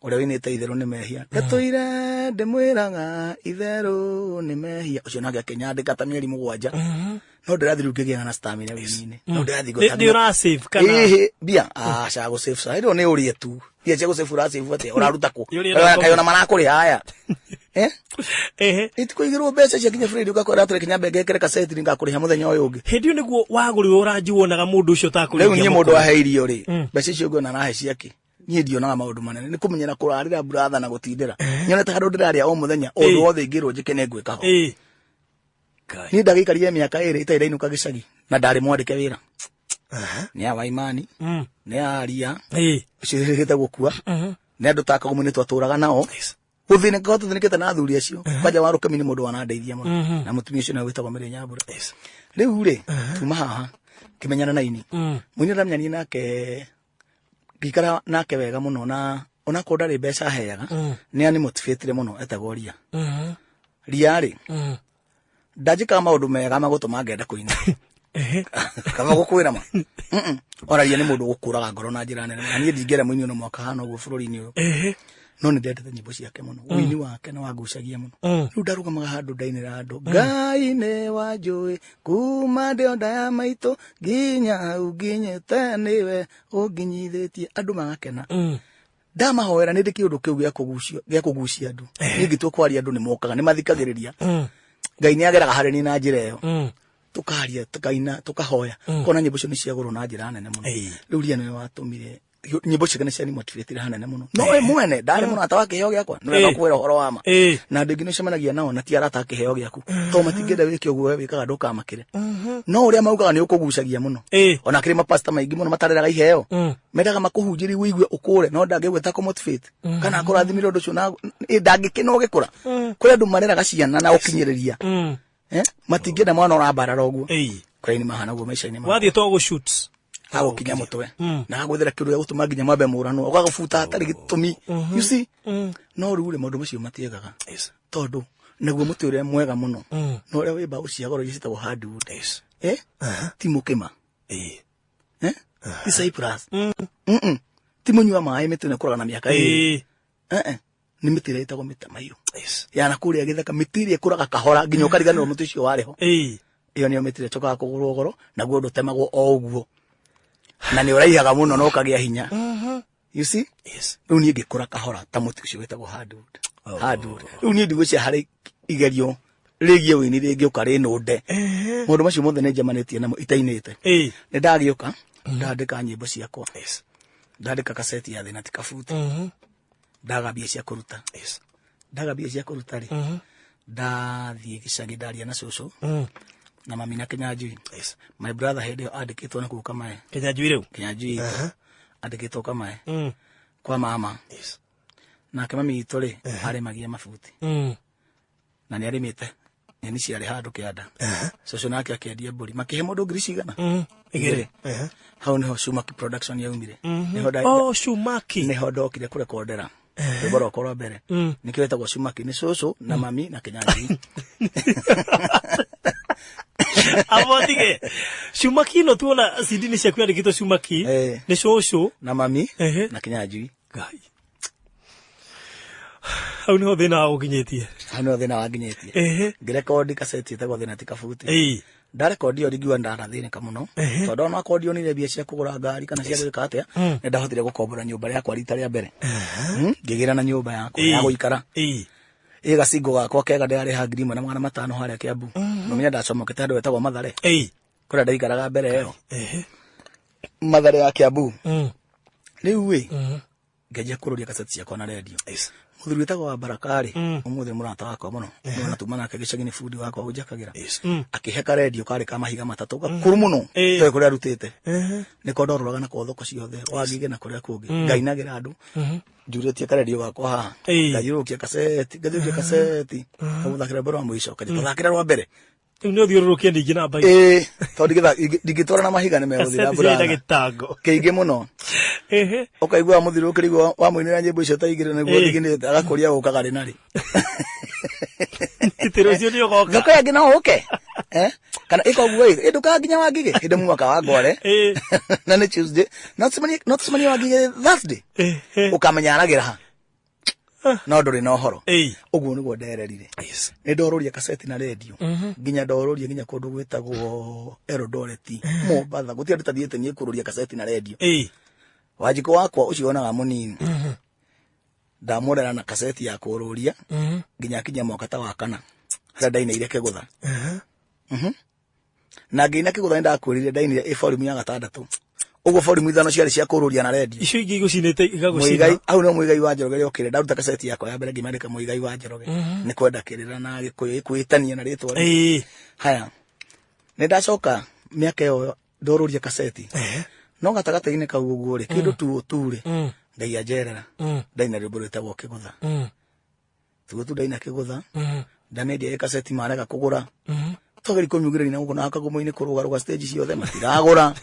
ũrĩa wĩinĩte itherũ nĩ mehia ngatũire ndĩmwĩraga itherũ nĩ mehia ũcio nake akĩnyandĩka ta mĩeri 7 no ndĩrathiĩ rĩu ngĩgĩaga na stamina wĩini-inĩ no ndĩrathiĩ mbia aca gũsave sa ĩrĩo nĩ ũrĩe tu mbia cia gũsave ũrasave atĩa ũraruta kũ kayona marakũrĩ haya itikũigĩrwo mbeca ciakinya Friday ũgakorwo atũre kinyambe ngekere kaseti ngakũrĩha mũthenya ũyũ ũngĩ hindi ũyũ nĩguo wagũrĩrwo ũranjiwonaga mũndũ ũcio takũrĩkia rĩu niĩ mũndũ ahe irio rĩ mbeca icio ngĩona nahe ciake niĩ ndionaga maũndũ manene nĩ kũmenyera kũrarĩra brother na gũtindĩra nyonete handũ ndĩrarĩa o mũthenya ũndũ wothe ingĩrwo njĩke nĩ ngwĩka ho niĩ ndagĩikarire mĩaka 2 itarĩ ndainuka gĩcagi na ndarĩ mwandĩke wĩra nĩ ya Waimani nĩ ya Aria ũcio rĩgĩte gũkua nĩ andũ ta Kagũmũ nĩ twatũraga nao gũthĩnĩkĩte na athuri acio kwanja wa Rũkemi nĩ mũndũ wanandeithia mũno na mũtumia ũcio nĩwe wĩtagwo Mary Nyambura rĩu rĩ tuma haha ngĩmenyana na ini mũini ndamenyanie nake ngĩikara nake wega mũno na onakorwo ndarĩ mbeca heaga nĩ ani motivatire mũno etagwo Ria rĩ ndanjĩkaga maũndũ mega magũtũma ngenda kũina kama gũkwĩra ma ona Ria nĩ mũndũ gũkũraga ngoro na njĩra nene na niĩ ndingĩera mũini ona mwaka hana ũguo bũrũri-inĩ ũyũ no nĩ ndendete nyĩmbo ciake mũno ũini wake nĩ wangucagia mũno rĩu ndarũgamaga handũ ndainĩra andũ Ngai nĩ wanjũĩ kuma ndĩ o nda ya maitũ nginya hau nginyĩte nĩwe ũnginyithĩtie andũ magakena ndamahoera nĩ ndĩ kĩũndũ kĩu gĩa kũgucia andũ niĩ ngĩtua kwaria andũ nĩ mokaga nĩ mathikagĩrĩria Ngai nĩ ageraga harĩ niĩ na njĩra ĩyo tukaria tukaina tukahoya kona nyĩmbo icio nĩ ciagũrwo na njĩra nene mũno rĩu Ria nĩwe watũmire nyĩmbo ciake nĩ ciani motivatire hanene mũno no we mwene ndarĩ mũno ata wa kĩheo gĩakwa nĩ wega kwĩra ũhoro wa ma na andũ aingĩ nĩ ũcemanagia nao na ti arata kĩheo gĩaku to matingĩenda wĩke ũguo we wĩkaga ndũkamakĩre no ũrĩa maugaga nĩ ũkũgucagia mũno ona kĩrĩ mapasta maingĩ mũno matareraga iheo mendaga makũhunjĩrie wĩigue ũkũre no ndangĩgwĩta kũmotivate kana akũrathimire ũndũ ũcio na ndangĩkĩna ũgĩkũra kũrĩ andũ mareraga ciana na ũkinyĩrĩria matingĩenda mwana ũrambara ũguo kũrĩ nĩ mahana ũguo maica-inĩ mao wathiĩ to gũshoot agũkinya mũtwe na agwethera kĩndũ gĩa gũtũma nginya mwambe mũranwo ũgagũbuta hatarĩ gĩtũmi you see no rĩu rĩ maũndũ macio matiegaga tondũ naguo mũtĩ ũrĩa mwega mũno na ũrĩa wĩ mbaũ cia goro iria ciĩtagwo hardwood ti mũkĩma ti Cyprus ti mũnyua maĩ mĩtĩ ĩno ĩkũraga na mĩaka ĩrĩ nĩ mĩtĩ ĩrĩa ĩtagwo mĩtamaiyũ yana kũrĩa gĩthaka mĩtĩ ĩrĩa ĩkũraga kahora nginya ũkariganĩrwo mũtĩ ũcio warĩ ho ĩyo nĩyo mĩtĩ ĩrĩa ĩcokaga kũgũrwo goro naguo ndũtemagwo o ũguo na nĩ ũraihaga mũno no kagĩa hinya. You see? Yes. Rĩu niĩ ngĩkũra kahora ta mũtĩ ũcio wĩtagwo hardwood. Rĩu niĩ ndigwĩciria harĩ igerio rĩgiĩ wĩini rĩngĩ ũkarĩ nũnde. Maũndũ macio mothe nĩ njemanĩtie namo itainĩte. Nĩ ndagĩũka ndandĩka nyĩmbo ciakwa. Ndandĩka kaseti ya Thĩna Ti Kabuti. Ndagambia cia kũruta. Ndagambia cia kũruta rĩ. Ndathiĩ gĩcagi ndaria na cũcũ na mami na Kĩnyanjui. My brother hĩndĩ ĩyo andĩkĩtwo na kũu Kamae. Kĩnyanjui rĩu? Kĩnyanjui andĩkĩtwo Kamae kwa mama. Nake mami witũ rĩ arĩmagia mabuti na nĩ arĩmĩte nyeni ciarĩ handũ kĩanda. Cũcũ nake akĩendia mbũri makĩhe mũndũ ngiri cigana igĩrĩ. Hau nĩho Shumaki production yaumire. Shumaki nĩho ndokire kũrekondera rwĩmbo rwakwa rwa mbere. Nĩkĩo wĩtagwo Shumaki, nĩ cũcũ na mami na Kĩnyanjui. Abotige Shumaki no tuona CD ni ciaku yandĩkĩtwo Shumaki nĩ cũcũ na mami na Kĩnyanjui. Hau nĩho thĩna ũkinyĩtie. Hau nĩho thĩna wanginyĩtie. Ngĩrekondi kaseti ĩtagwo Thĩna Ti Kabuti. Ndarekondi ĩyo ndingiuga ndarathĩnĩka mũno tondũ ona akordio nĩ mbia cia kũgũra ngari kana cia gwĩka atĩa nĩ ndahotire gũkombora nyũmba yakwa rita rĩa mbere. Ngĩgĩra na nyũmba yakwa ya gũikara. Gacingo gakwa kega ndĩrarĩha 1,500 harĩa Kiambu. Nomenya ndacomokete handũ wetagwo Mathare. Kũrĩa ndaikaraga mbere ĩyo. Mathare ya Kiambu. Rĩu ngĩanjia kũrũria kaseti ciakwa na redio. Mũthuri wĩtagwo wa Barakari ũmũthĩ mũrata wakwa mũno nĩona tuma nake gĩcagi-inĩ bundi wakwa ũnjakagĩra. Akĩhe karedio karĩ ka mahiga matatũ gakũrũ mũno toĩ kũrĩa arutĩte. Nĩko ndorũraga nako thoko ciothe Wangige na kũrĩa kũngĩ ngainagĩra andũ njurĩtie karedio gakwa haha ngayũrũkia kaseti kamũthakĩra mbere wa mũico kathakĩra rwa mbere. Rĩu nĩ ũthiũrũrũkia ningĩ na mbaĩ. Tondũ ndingĩtwara na mahiga nĩ megũthira mbura kĩingĩ mũno. Ũkaigua mũthiũrũkĩri wa mũinĩra nyĩmbo icio ta igĩrĩ nĩguo thiginĩte agakũria gũkaga rĩ narĩ. Itĩro icio nĩ ũgoka. Thoko yangĩ no ũke. Kana ĩkoguo ĩndũkaga nginya Wangige hĩndĩ mwaka wa Ngware na nĩ Tuesday not so many Wangige Thursday ũkamenya aragĩra ha no ndũrĩ na ũhoro. Ũguo nĩguo ndererire. Nĩ ndorũria kaseti na redio nginya ndorũria nginya kũndũ gwĩtagwo Eldoret Mombasa gũtirĩ ndathiĩte niĩ kũrũria kaseti na redio. Wanjikũ wakwa ũcio wonaga mũnini ndamũrera na kaseti ya kũrũria nginya kinya mwaka ta wa kana harĩa ndainĩire Kĩgũtha. Na ngĩina Kĩgũtha nĩndakwĩrire ndainire volume ya 6. Ũguo volume 5 ciarĩ cia kũrũria na redio. Icio ingĩ igũcinĩte igagũcina. Hau no Mũigai wa Njoroge okire ndaruta kaseti yakwa ya mbere ngĩmandĩka Mũigai wa Njoroge nĩ kwenda kĩrĩra na gwĩtania na rĩtwa. Haya nĩndacoka mĩaka ĩyo ndorũria kaseti no gatagatĩ-inĩ kau ũguo rĩ kĩndũ tu rĩ ndaia njerera ndaina rwĩmbo rwĩtagwo Kĩgũtha. Tu ndaina Kĩgũtha ndamendia kaseti marega kũgũra togeri kũnyugĩrĩria na gũkona akagumo-inĩ kũrũgarũga stage ciothe matiragũra.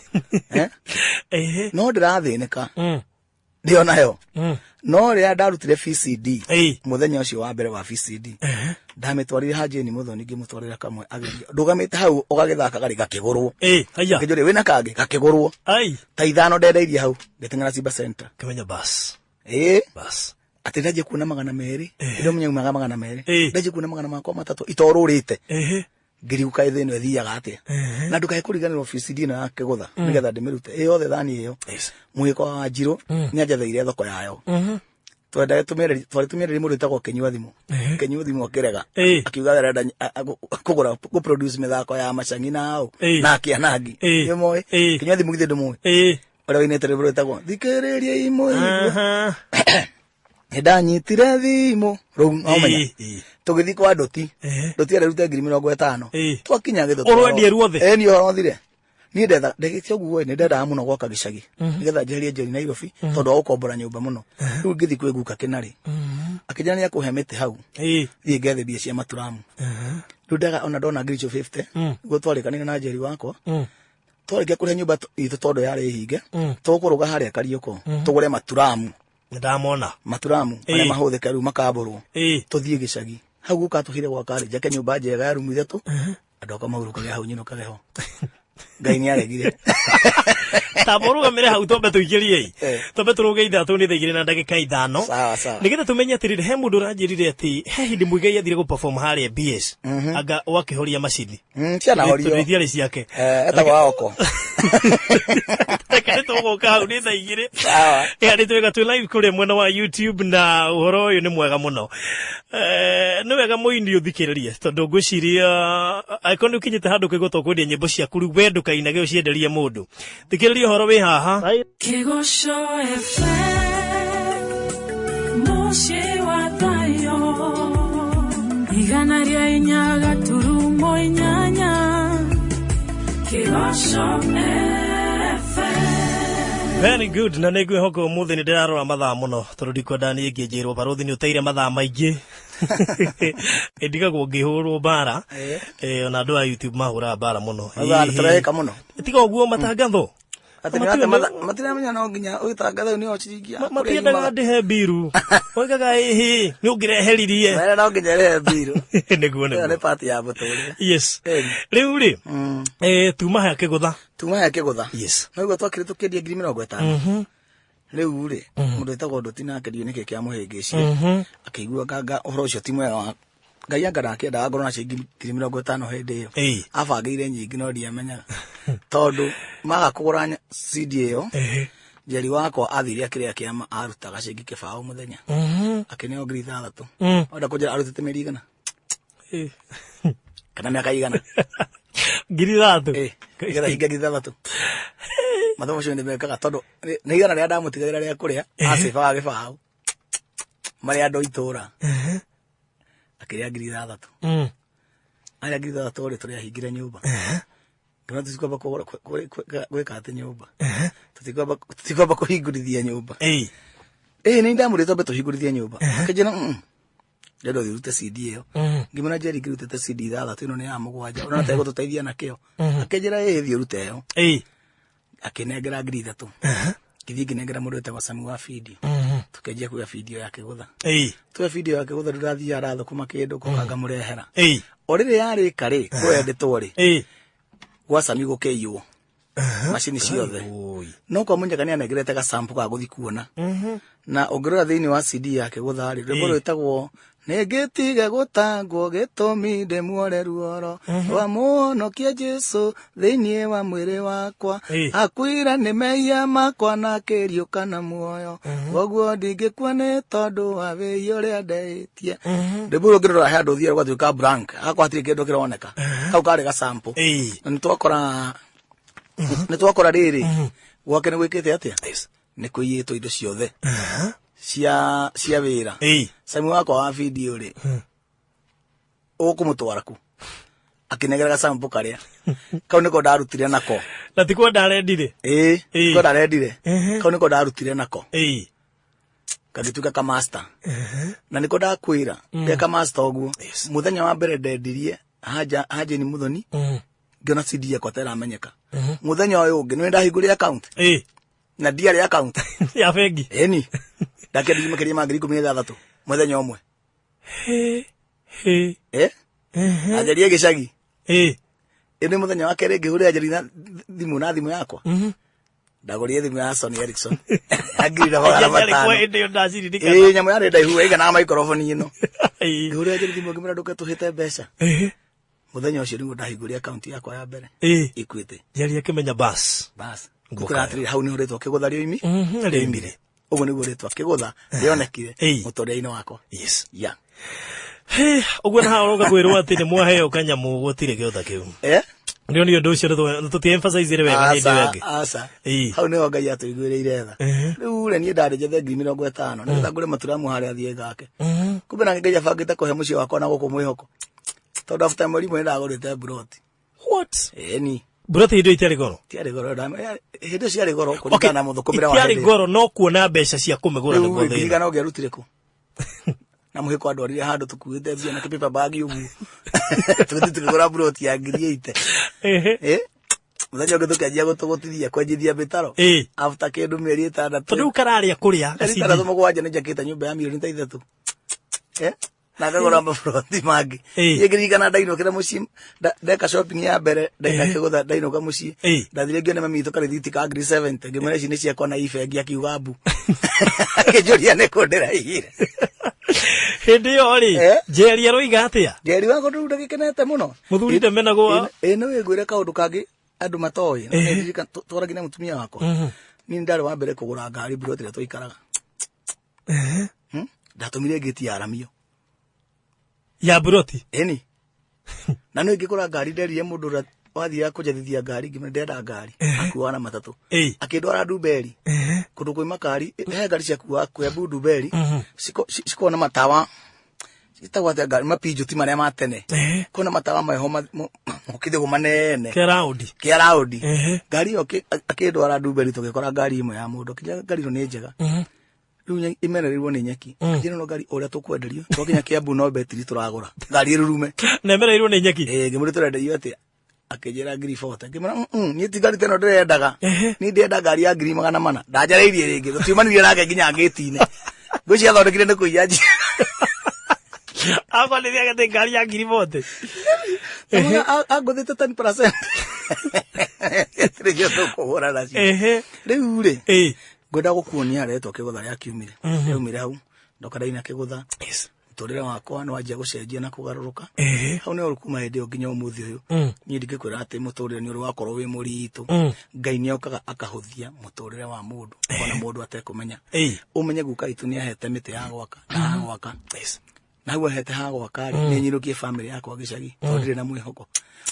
No ndĩrathĩnĩka ndĩo nayo no rĩrĩa ndarutire VCD mũthenya ũcio wa mbere wa VCD ndamĩtwarire Hajeni Mũthoni ngĩmũtwarĩra kamwe ageria ndũgamĩte hau ũgagĩthaka garĩ gakĩgũrwo. Ngĩnjũria wĩna kangĩ gakĩgũrwo ta 5 ndendeirie hau ngĩteng'era Simba Center kĩmenya bas atĩ ndaje kuona 200 ndio mnyaumaga 200 ndaje kuona 300 itorũrĩte ngiriuka ithĩ ĩno ĩthiaga atĩa na ndũkae kũriganĩrwo VCD ĩno ya Kĩgũtha nĩgetha ndĩmĩrute yothe thani ĩyo mũhĩko wa Wanjirũ nĩanjathĩire thoko yayo. Twarĩtũmĩrĩri mũndũ wĩtagwo Kĩnyua Thimũ akĩrega akiuga arenda kũgũra gũproduce mĩthako ya Macang'i na na Kĩanangi. Nĩmoĩ Kĩnyua Thimũ githĩ ndũmũĩ ũrĩa wĩinĩte rwĩmbo rwĩtagwo thikĩrĩria imwe ndanyitire thimũ rĩu nomenya tũgĩthiĩ kwa Ndũti arerute 50,000 twakinya Gĩthũtũ ũrwendia ruothe nĩ ũhoro thire niĩ ndegĩte ũguo nĩ ndendaga mũno gwaka gĩcagi nĩgetha njeherie Njeri Nairobi tondũ wa gũkombora nyũmba mũno. Rĩu ngĩthiĩ kwĩ guka Kĩnarĩ akĩnjĩra nĩ akũhe mĩtĩ hau thiĩ ngethe mbia cia maturamu. Rĩu ndaga ona ndona 50 nĩguo twarĩkanĩire na Njeri wakwa twarĩkia kũrĩha nyũmba itũ tondũ yarĩ hinge tũkũrũga harĩa Kariũko tũgũre maturamu. Ndamona maturamu arĩa mahũthĩka rĩu makambũrwo tũthiĩ gĩcagi hau gũkatũhire gwaka rĩ njake nyũmba njega ya rumu 3 andũ akamahurũkaga hau nyinũkage ho Ngai nĩ aregire. taboruga mere hau tombe tuikirie tombe turuge ithatu ni thigire na ndagika 5 sawa nigetha tumenye atirire he mundu ranjirire ati he hindi muigai athire go perform haria BS aga wakihoria macini ciana horio thiari ciake etagwa oko kare to goka hau ni thigire sawa yani twega tu live kuri mwena wa YouTube na uhoro uyu ni mwega muno ni wega muini uthikiririe tondu ngwiciria aikoni ukinyite handu kigotwo kwendia nyimbo cia kuru wendu kaina ge ucienderie mundu thikiririe horo wi haha Kigosho FM Moshi wa Thayo Igana ria inya gaturumo inyanya Kigosho FM Very good na negwe hoko muthi ni ndirarora mathaa muno tondu ndikwenda ni ngĩnjĩrwo baruthi ni uteire mathaa maingĩ ndigagwo ngĩhũrwo bara ona andu a YouTube mahũra bara muno tureka muno tiga ũguo matangatho matiramenya no nginya uitangatho ni ochiringia matiendaga ndihe biru oigaga ehe ni ũngĩreheririe wera no nginya rehe biru nĩguo nĩ party ya mũtũrĩre yes rĩu rĩ tuma ha kĩgũtha yes no igwa twakire tukendia 50,000 rĩu rĩ mũndũ etagwo Ndoti nake ndiũ nĩkĩ kĩa mũhĩngĩcio akĩigua nganga ũhoro ũcio ti mwega wa Ngai anga ndakĩendaga ngorwo na ciringi 50,000 hĩndĩ ĩyo abangĩire nyingĩ no ndiamenyaga tondu maga kũgũra CD ĩyo Njeri wakwa athire akĩrĩa kĩama arutaga ciringi 1,000 mũthenya akĩneo 3,000 onda kũnjĩra arutĩte mĩeri igana kana mĩaka igana 3,000 getha hinga 3,000 mathomo macio nĩmekaga tondu nĩ igana rĩrĩa ndamũtigagĩra rĩa kũrĩa acibaga gĩbaũ marĩa andũ itũra akĩrĩa 3,000 arĩa 3,000 rĩ tũrĩahingire nyũmba kana tusikwamba gwĩka atĩ nyũmba tutikwamba kũhingũrithia nyũmba nĩ ndamũrĩte mbe tũhingũrithie nyũmba akĩnjĩra ndendo thirute CD ĩyo ngĩmena Njeri ngĩrutĩte CD 3 ĩno nĩ ya 7 ona natego tũteithia nakĩo akĩnjĩra thiĩ rute ĩyo akĩnengera 3,000 gĩthiĩ ngĩnengera mũndũ wetagwo Sami wa video tukĩanjia kuoya video ya kĩgũtha tuoya video ya kĩgũtha ndĩrathiĩ arathũkũma kĩndũ kũkanga mũrehera o rĩrĩ yarĩka rĩ kwendetwo rĩ gwa Sami gũkĩiywo macini ciothe no kwa munyaka nĩ anegerete gasample ga gũthi kuona na ũngĩrora thĩinĩ wa CD ya kĩgũtha rĩ rwĩmbo rwĩtagwo nĩngĩtige gũtangwo gĩtũmi ndĩmuore ruoro wa mũhonokia Jesũ thĩinĩ wa mwĩrĩ wakwa akwĩra nĩ mehia makwa na kĩriũka na muoyo koguo ndingĩkua nĩ tondũ wa wĩi ũrĩa ndehĩtie rwĩmbo rũu ũngĩrora he andũ ũthiaga ũgatuĩka blank akwa hatirĩ kĩndũ kĩroneka kau karĩ gasample na nĩtwakora rĩrĩ gwake nĩ gwĩkĩte atĩa nĩ kũiyĩtwo indo ciothe cia wĩra Sami wakwa wa video rĩ ũkũmũtwara ku akĩnegera gasample karĩa kau nĩko ndarutire nako na tiko ndarendire tiko ndarendire kau nĩko ndarutire nako kagĩtuĩka ka master na nĩko ndakwĩra ndeka master ũguo mũthenya wa mbere ndendirie haja ni Muthoni ngĩona CD yakwa teramenyeka mũthenya ũyũ ũngĩ nĩ ndahingũrire account na ndiarĩ account ya bengi eni ndakendia makĩria ma 16,000 mũthenya ũmwe ajarie gĩcagi ĩnĩ mũthenya wa kerĩ ngĩhũrĩra Njeri thimũ yakwa ndagũrire thimũ ya Sony Ericsson agirira bara matano nyamũ yarĩ ndaihu ĩigana microphone ĩno ngĩhũrĩra Njeri thimũ ngĩmwĩra ndũketũhĩte mbeca mũthenya ũcio nĩguo ndahingũrire account yakwa ya mbere ikuĩte Njeri akĩmenya bas ngũkĩratĩrĩ hau nĩho rĩtwa kĩgũtha rĩoimire ũguo nĩguo rĩtwa kĩgũtha rĩonekire mũtũrĩre-inĩ wakwa ũguo na haroka kwĩrwo atĩ nĩ mwaheo kanyamũ gũtirĩ gĩotha kĩu ndio nĩ ũndũ ũcio tũti-emphasize wega hĩndĩ ĩngĩ hau nĩho Ngai atũiguĩrĩire tha rĩu rĩ niĩ ndarĩ njethe 50,000 nĩgetha ngũre maturamu harĩa thiĩ gake kumbe na Ngai abangĩte kũhe mũciĩ wakwa na gũkũ mwĩhoko tondu after mweri mwe ndagũrĩte buroti ni buroti indo itiarĩ goro hĩndĩ ciarĩ goro kũringana na mũthũkũmĩra wa itiarĩ goro no kuona mbeca cia kũmĩgũra nĩguo thĩna ndigana ũngĩarutire kũ na mũhĩko andwarire handũ tũkuĩte mbia na kĩpepa bag ũguo tũkĩgũra buroti ya 8,000 mũthenya ũngĩ tũkĩanjia gũtũgũtithia kwenjithia mĩtaro after kĩndũ mĩeri 6 tondũ kararĩa kũrĩa 6 mũgwanja nĩ njakĩte nyũmba ya 3 million na ngagura maburoti mangi yegirikana ndainukira mucii ndeka shopping ya mbere ndakigutha ndainuka mucii ndathire ngione mami itu karithiti ka ngiri 70 ngimwira ici ni ciakwa na ifengi akiuga mbu akijuria ni kundiraihire hindi yo ri jeri aroiga atia jeri wako ndu ndagikenete muno muthuri ndemenagwo no wigwire kaundu kangi andu matoi na twaragina mutumia wako ni ndari wa mbere kugura ngari buroti ria twaikaraga ndatumire ngiti ya ramio ya buroti eni na no ngikora ngari nderire mundu wathia kujethithia ngari ngimwe ndenda ngari akuwa na matatu akindwara Nduberi kundu kwi makari he ngari cia kuwa kwe Nduberi siko na matawa itagwate ngari mapinjo ti maria matene kuna matawa maho mukithego manene kia raudi ngari yo akindwara Nduberi tugikora ngari imwe ya mundu kinya ngari no ni njega riu imererirwo ni nyeki njira no ngari uria tukwenderio twakinya Kiambu no betiri turagura ngari rurume na imererirwo ni nyeki ngimuri turenderio atia akijera ngiri 40 ngimara ni tigari teno ndendaga ni ndenda ngari ya ngiri 400 ndajareirie ringi tutimanire nake nginya ngitine ngwici athondekire ni kuiyaji aba ni ria ngari ya ngiri 40 aguthite 10% tigyo tukuhura nacio riu ri ngwenda gukuonia retwo kigutha ria kiumire kiumire hau ndoka ndaina kigutha muturire wakwa no anjia gucenjia na kugaruruka hau ni urukuma hindi yo nginya umuthi uyu ni ndigikwira ati muturire ni uri wakorwo wi muritu Ngai ni okaga akahuthia muturire wa mundu ona mundu atekumenya umenye guka itu ni ahete miti ya gwaka na gwaka na hau ahete ha gwaka ni nyirukie family yakwa gicagi tondire na mwihoko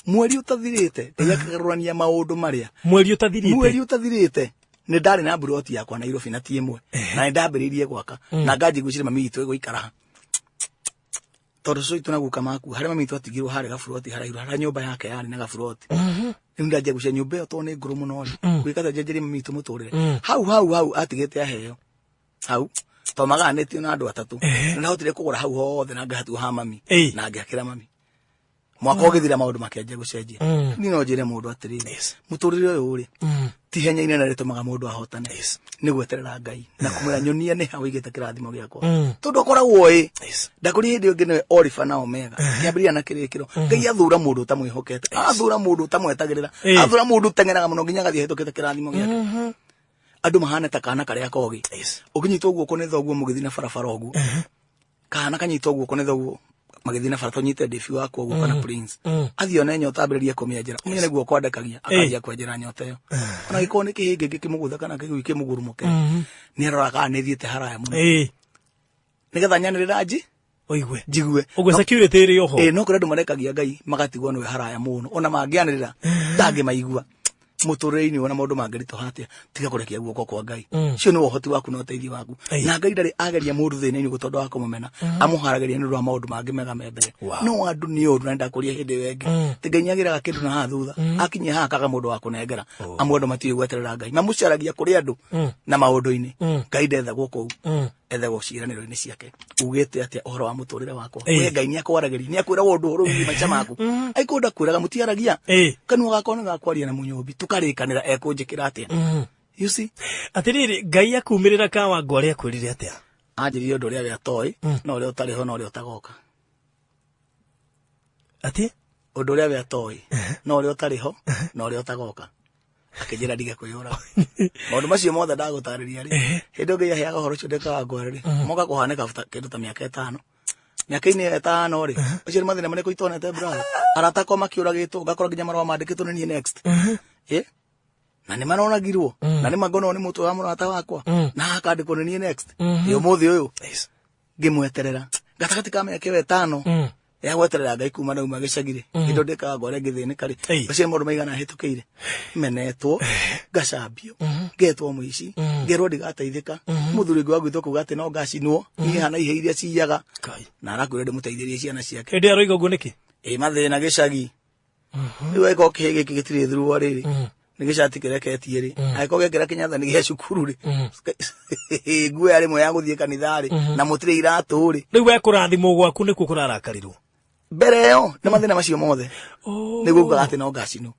mweri utathirite ndiyakagarurania maundu maria mweri utathirite ni ndari na buroti yakwa Nairobi na ti imwe na ni ndambiririe gwaka na ngaji gwicire mami itu guikara tondu so itu na guka maku haria mami itu atigirwo hare gaburoti haraihu hara nyumba yake yari na gaburoti ni ndaje gucia nyumba yo to ni nguru muno gwikata jenjeri mami itu muturire hau atigite aheo hau to maganetio na andu atatu na hotire kugura hau hothe na ngahatu ha mami na ngakira mami mwaka ogithira maundu makianjia gucenjia ni no njire mundu atirire muturire uyu uri ti henya ine na ritumaga mundu ahotane ni gweterera Ngai na kumira nyonia ni hau igite kirathimo giakwa tondu koragwo ndakuri hindi ngi niwe Alpha na Omega kiambiria na kirikiro Ngai athura mundu tamwihokete athura mundu tamwetagirira athura mundu tengeraga muno nginya gathie hitukite kirathimo giake andu mahana ta kana karia kogi ukinyitwo guoko ni thoguo mugithina barabara uguo kana kanyitwo guoko ni thoguo magithina bara tonyite defi wako guo kana Prince athio na nyota ambiriria kumienjera umenye guo kwandekagia akajia kwenjera nyota yo ona giko ni kihinge gikimugutha kana kigwike mugurumuke ni aroraga ni thiete haraya muno nigetha nyanirira nji oigwe jigue ugo security ri oho no kuri andu marekagia Ngai magatigwo niwe haraya muno ona mangianirira ndange maigua muturire-ini ona maundu mangerito hatia tiga kurekia guoko kwa Ngai cio ni wohoti waku no teithio waku na Ngai ndari ageria mundu thina-ini gutondu wa kumumena amuharageria ni rwa maundu mangi mega mbere no andu ni undu na ndakuria hindi wengi ti Ngai nyagiraga kindu na thutha akinye ha kaga mundu wa kunengera amundu matiwe gweterera Ngai mamucaragia kuri andu na maundu-ini Ngai ndetha guoko ethe guciraniro-ini ciake ugite atia uhoro wa muturire wakwa we Ngai ni akwarageria ni akwira undu horo wi maica maku aikunda kwiraga mutiaragia kanua gakwa ni gakwaria na munyumbi tukarikanira ekunjikira atia you see atiriri Ngai akumirira ka wangu aria kwirire atia anjiririo ndu ria atoi no ria utariho no ria utagoka ati undu ria atoi no ria utariho no ria utagoka akijira ndige kwiyura maundu macio mothe ndagutariria ri hindi Ngai aheaga horo cio ndekaga ngwere moka kuhaneka kindu ta miaka 5 miaka-ini 5 ri ucio ni mathina mariko itonete brother arata kwa makiuragitwo ngakora nginya marwa mandikitwo ni next na ni maronagirwo na ni magono ni mutu wa murata wakwa na akandikwo ni next yo muthi uyu ngimweterera gatagati ka miaka 5 ya gweterera Ngai kuma na uma gicagire indo ndekaga ngware ngithini kari ucio maundu maigana hitukire menetwo ngacambio ngetwo muici ngerwo ndigateithika muthuri ngwa gwitwo kuga ati no ngacinwo ihana ihe iria ciyaga na arakwira ndimuteithirie ciana ciake ndi aroiga uguo niki mathina gicagi riu eko kihigi gitire thurwa riri ni gicati kireketie ri aiko gekira kinyathani gia cukuru ri ngwe ari mwe ya guthie kanithari na mutire iratu ri riu we kurathimo gwaku niku kurarakarirwo mbere yo ni mathina macio mothe niguo nguga ati no ngacino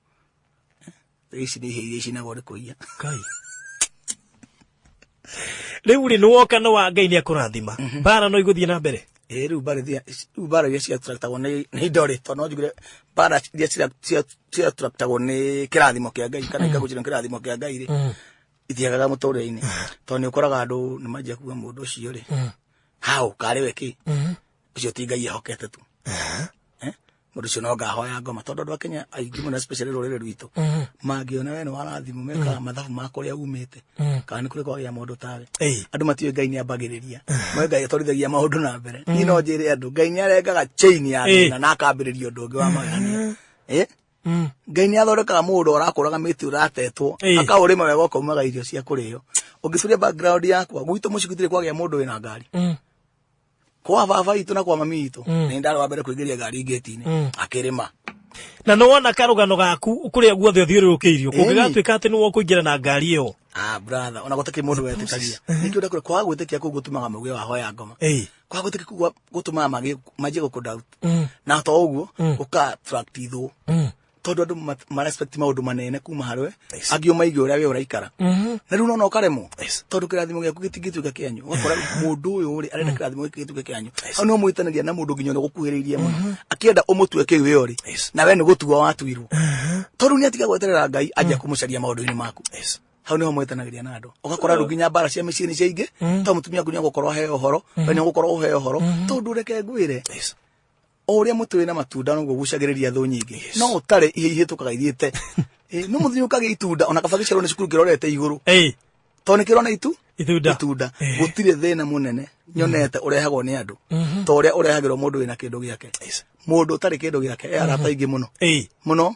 ici ni ihe iria icinagwo ri kuiya Ngai riu ri nuwoka no wa Ngai ni akurathima bara no iguthie na mbere riu bara iria ciatũragwo nĩ indo rĩ tondũ no njugire bara iria ciatũragwo nĩ kĩrathimo kĩa Ngai kana ikagũcĩra kĩrathimo kĩa Ngai rĩ ithiagaga mũtũrĩre-inĩ tondũ nĩ ũkoraga andũ nĩ manjia kuga mũndũ ũcio rĩ hau karĩ we kĩ ũcio ti Ngai ehokete tu mũndũ ũcio no ngahoya ngoma tondũ andũ a Kenya aingĩ mũno especially rũrĩrĩ rwitũ mangĩona we nĩ warathimwo mekaga mathabu ma kũrĩa umĩte kana nĩ kũrĩ kwagĩa mũndũ tawe andũ matiũĩ Ngai nĩ ambagĩrĩria mwe Ngai atwarithagia maũndũ na mbere niĩ no njĩre andũ Ngai nĩ arengaga chain ya thĩna na akambĩrĩria ũndũ ũngĩ wa magania Ngai nĩ athondekaga mũndũ ũrakũraga mĩtĩ ũratetwo akaũrĩma wega ũkaumaga irio cia kũrĩo ũngĩcuria background yakwa gwitũ mũciĩ gũtirĩ kwagĩa mũndũ wĩna ngari kwa baba itu na kwa mami itu nĩ ndarĩ wa mbere kũingĩria ngari ngĩti-inĩ akĩrĩma na no wona karũgano gaku kũrĩa guothe ũthiũrũrũkĩirio kũngĩgatuĩka atĩ nĩwe ũkũingĩra na ngari ĩyo brother ona gũtakĩ mũndũ wetĩkagia nĩkĩo ndakũrĩa kwaga gwĩtĩkia kũu gũtũmaga mauge wahoya ngoma kwaga gwĩtĩkia kũu gũtũmaga manjie gũkũndoubt na to ũguo ũka-attract ithũ tondũ andũ marespect maũndũ manene kuma harĩwe angĩ ũmaige ũrĩa we ũraikara na rĩu nona ũkaremwo tondũ kĩrathimo gĩaku gĩtingĩtuĩka kĩanyu ũgakora mũndũ ũyũ rĩ arenda kĩrathimo gĩkĩ gĩtuĩke kĩanyu hau nĩ ũmwĩtanĩria na mũndũ nginya ũgũkuhĩrĩirie mũno akĩenda ũmũtue kĩu we ũrĩ na we nĩ gũtua watuirwo tondũ nĩ atiga gweterera Ngai anjia kũmũcaria maũndũ-inĩ maku hau nĩho mwĩtanagĩria na andũ ũgakora rĩu nginya mbara cia mĩciĩ nĩ ciaingĩ tondũ mũtumia waku nĩ agũkorwo aheo ũhoro we nĩ ũgũkorwo ũheo ũhoro tondũ reke ngwĩre ũrĩa mũtĩ wĩna matunda noguo gucagĩrĩria thũ nyingĩ no ũtarĩ ihĩtũkaga ithiĩte no mũthenya ũkagĩa itunda ona kaba gĩciarwo nĩ cukuru kĩrorete igũrũ tondũ nĩ kĩrona itunda gũtirĩ thĩna mũnene nyonete ũrehagwo nĩ andũ ta ũrĩa ũrehagĩrwo mũndũ wĩna kĩndũ gĩake mũndũ ũtarĩ kĩndũ gĩake arata aingĩ mũno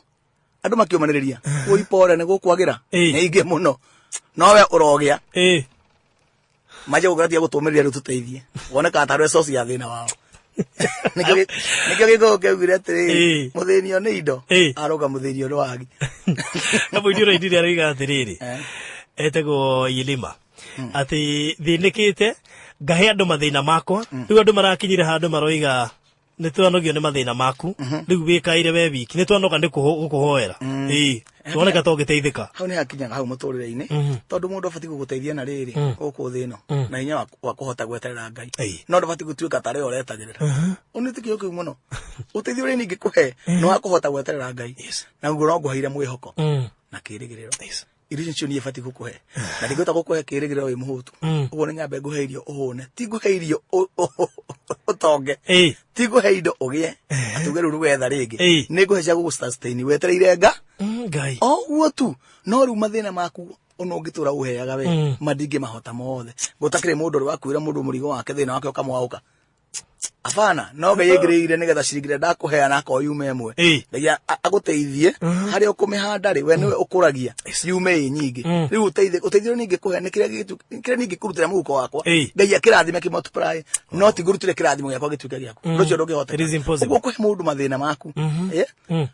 andũ makĩũmanĩrĩria wĩpore nĩ gũkwagĩra nĩ aingĩ mũno no we ũrogĩa maje gũkĩratia gũtũmĩrĩria rĩu tũteithie woneka tarĩ source ya thĩna wao nikio gĩkũgũ kĩaugire atĩrĩrĩ mũthĩnio nĩ indo aroga mũthĩnio nĩ wagi na mũini ũraini rĩa roiga atĩrĩrĩ etagwo Yilima atĩ thĩnĩkĩte ngahe andũ mathĩna makwa rĩu andũ marakinyire handũ maroiga nĩ twanogio nĩ mathĩna maku rĩu wĩkaire we wiki nĩ twanoga nĩ gũkũhoera tuoneka to gĩteithĩka hau nĩ hakinyaga hau mũtũrĩre-inĩ tondũ mũndũ abatiĩ gũgũteithia na rĩrĩ gũkũ thĩ ĩno na hinya wa kũhota gweterera Ngai no ndũbatiĩ gũtuĩka tarĩ we ũretagĩrĩra nĩ tĩkĩo kĩu mũno ũteithio ũrĩa ningĩ kũhe nĩ wa kũhota gweterera Ngai na guo no ngũheire mwĩhoko na kĩĩrĩgĩrĩro irio icio niĩ batiĩ gũkũhe na ndingĩhota gũkũhe kĩĩrĩgĩrĩro wĩ mũhũtu ũguo nĩ nyambe ngũhe irio ũhũne ti ngũhe irio ũtonge ti ngũhe indo ũgĩe atuge rĩu rũgetha rĩngĩ nĩ ngũhe cia gũgũsustain wetereire Ngai ũguo tu no rĩu mathĩna maku ona ũngĩtũra ũheaga we mandingĩmahota mothe gũtakĩrĩ mũndũ ũrĩ wakuĩra mũndũ mũrigo wake thĩna wake ũkamwaũka afana no gĩgĩrĩire nĩgetha ciringire ndakũheana ko yume ĩmwe nĩgia agũteithie harĩa ũkũmĩhanda rĩ we nĩwe ũkũragia yume nyingĩ rĩu ũteithio ningĩ kũhe nĩ kĩrĩa ningĩ kũrutĩra mũhuko wakwa Ngai akĩrathime kĩmultiply no ti ngũrutĩre kĩrathimo gĩakwa gĩtuĩke gĩaku rũcio ndũngĩhota ũguo kũhe mũndũ mathĩna maku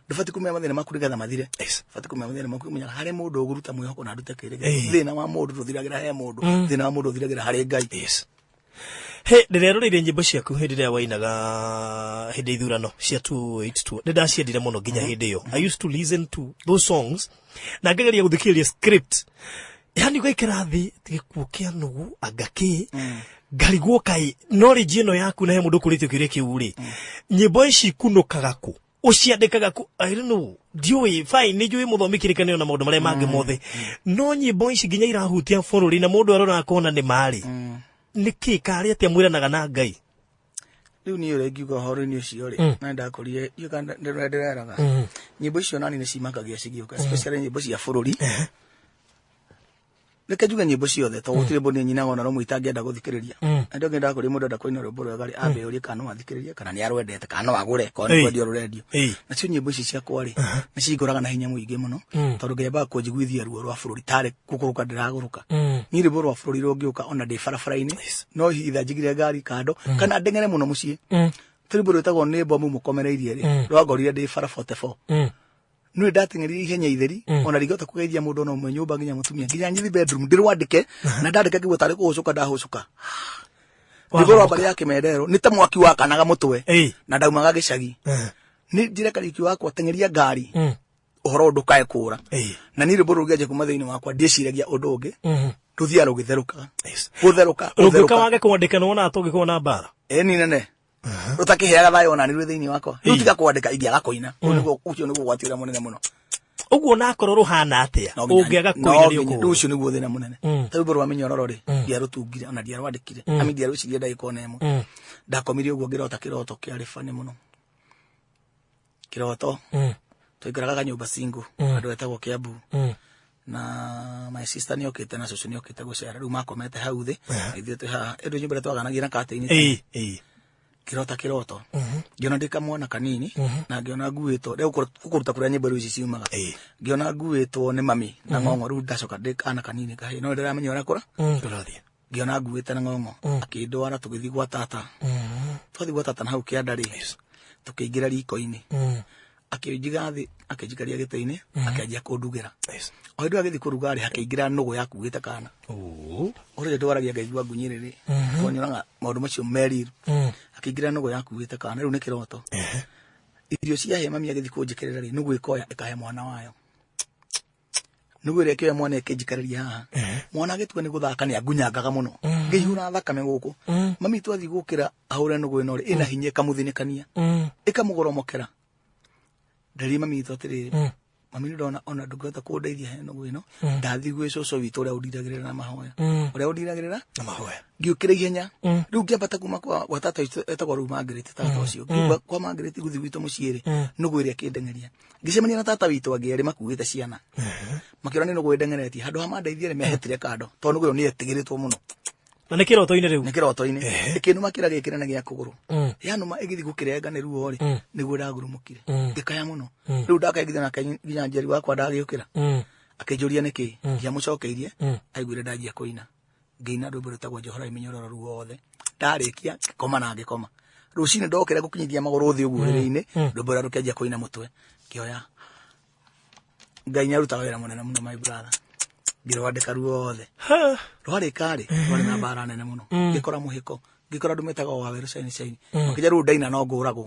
ndũbatiĩ kũmenya mathĩna maku nĩgetha mathire batiĩ kũmenya mathĩna maku ũmenyaga harĩ mũndũ ũgũruta mwĩhoko na ndute kĩrĩgĩrĩro thĩna wa mũndũ ndũthiragĩra he mũndũ thĩna wa mũndũ ũthiragĩra harĩ Ngai rĩrĩa rũrĩire nyĩmbo ciaku hĩndĩ ĩrĩa wainaga hĩndĩ ithurano cia 282 nĩ ndaciendire mũno nginya hĩndĩ ĩyo I used to listen to those songs na ngageria gũthikĩrĩria script yani gũikara thĩ gĩkuũ kĩa nũgũ anga kĩ ngarigwo kaĩ knowledge ĩno yaku na he mũndũ ũkũrĩtio kĩũria kĩu rĩ nyĩmbo ici ikunũkaga kũ ũciandĩkaga kũ I don't know ndiũĩ fine nĩ njũĩ mũthomi kĩrĩkanĩro na maũndũ marĩa mangĩ mothe no nyĩmbo ici nginya irahutia bũrũri na mũndũ arona kona nĩ marĩ nĩkĩ karĩ atĩa mwĩranaga na Ngai rĩu niĩ ũrĩa ingiuga ũhoro-inĩ ũcio rĩ na ndakũrire ndĩreraga nyĩmbo icio nani nĩ cimakagia cigĩũka especially nyĩmbo cia bũrũri reke njuge nyĩmbo ciothe to gũtirĩ mbũni nyinaga ona rũmwe itangĩenda gũthikĩrĩria na ndĩ ngenda kũrĩ mũndũ ndakũina rwĩmbo rwega rĩ ambe ũrie kana no athikĩrĩrie kana nĩ arwendete kana no agũre kana nĩ kwendio rũrendio nacio nyĩmbo ici ciakwa rĩ nĩ cingũraga na hinya mũingĩ mũno tondũ ngĩamba kũnjiguithia ruo rwa bũrũri tarĩ gũkũrũka ndĩragũrũka niĩ rwĩmbo rwa bũrũri rũngĩũka ona ndĩ barabara-inĩ no hitha njigire ngari kando kana ndeng'ere mũno mũciĩ rwĩmbo rwĩtagwo nĩ mbomu mũkomereirie rĩ rwangorire ndĩ bara 44 nĩ ndateng'eririe ihenya itheri ona rigota kũgeithia mũndũ ona ũmwe nyũmba nginya mũtumia nginya nyithi bedroom ndĩrwandĩke na ndandĩke kĩguo tarĩ kũhũcũka ndahũcũka rwĩmbo rwa mbarĩ ya Kĩmendero nĩ ta mwaki wakanaga mũtwe na ndaumaga gĩcagi nĩ njĩre kariki wakwa teng'eria ngari ũhoro ndũkae kũra na niĩ rwĩmbo rũu rũgĩanjia kuma thĩinĩ wakwa ndiĩciragia ũndũ ũngĩ rũthiaga rũgĩtherũkaga gũtherũka rũngĩka wage kwandĩka nĩ wona atũngĩkorwo na mbara ni nene rutakiheaga thayo na nirwe thiini wakwa riu tiga kwandika ingiaga koina ucio niguo gwatira munene muno uguo nakorwo ruhana atia ungiaga koina riu ucio niguo thina munene tau boro wamenyororo ri ndia rutungire ona ndia rwandikire ami ndia rucirie ndaiko nemo ndakomirie uguo ngirota kiroto kiari fani muno kiroto tuikaraga kanyumba single andu etagwo Kiambu na my sister ni okite na cucu ni okite gucera riu makomete hau thi ithuĩ twi haha endu nyumba twaganagia na kate-ini kiroto ngiona ndika mwana kanini na ngiona nguitwo rĩu kuruta kuria nyimbo ici ciumaga ngiona nguitwo ni mami na ng'ong'o riu ndacoka ndikana kanini kahe no ndiramenya ora kura ngiona nguite na ng'ong'o akindwara tugithi gwa tata twathi gwa tata na hau kianda ri tukiingira riko-ini akinjiga thi akinjikaria gĩtĩ-inĩ akanjia kundugira o ndu agithi kuruga ri hakiingira nugu yakuite kana ore ndwaragia ngaigua ngunyiriri twanyoraga maundu macio meri akingira nugu yakuite kana riu ni kiroto irio cia he mami agithi kunjikirira ri nugu ikoya ikahe mwana wayo nugu ire kioya mwana ikinjikariria haha mwana agitua ni guthaka ni agunyangaga muno ngihura thakame guku mami twathi gukira ahure nugu ino ri ina hinya kamuthinikania ikamugoromokera ndari mami twatiriri mami ndona ona ndungata kundeithia he nugu ino ndathi gwi cucu witu uria undiragirira na mahoya uria undiragirira na mahoya ngiukira ihenya riu ngiambata kuma kwa tata etagwo ru Margaret tata ucio kwa Margaret guthi witu muciiri nugu iria kindengeria ngicemania na tata witu agieri makuite ciana makira ni nugu ndengeretie handu ha mandeithie mehetire kando to nugu ni etigiritwo muno na ni kiroto-ini riu ni kiroto-ini ikinuma kira gikirana gia kuguru yanuma igithi gukirenga ni ruo ri niguo ndagurumukire ngikaya muno riu ndakaigithia na nginya njeri wakwa ndagiukira akinjuria niki ngiamucokeirie aiguire ndanjia kuina ngiina rwimbo rutagwo Njohora imenyororo ruothe ndarikia ngikoma na ngikoma rucini ndokira gukinyithia maguru thi uguo riri-ini rwimbo rukianjia kuina mutwe ngioya Ngai nyarutaga wira munene muno my brother ngirwandika ruothe rwarikari rwari na mbara nene muno ngikora muhiko ngikora ndumetaga wa Waweru Shine ukija ru ndaina no nguragwo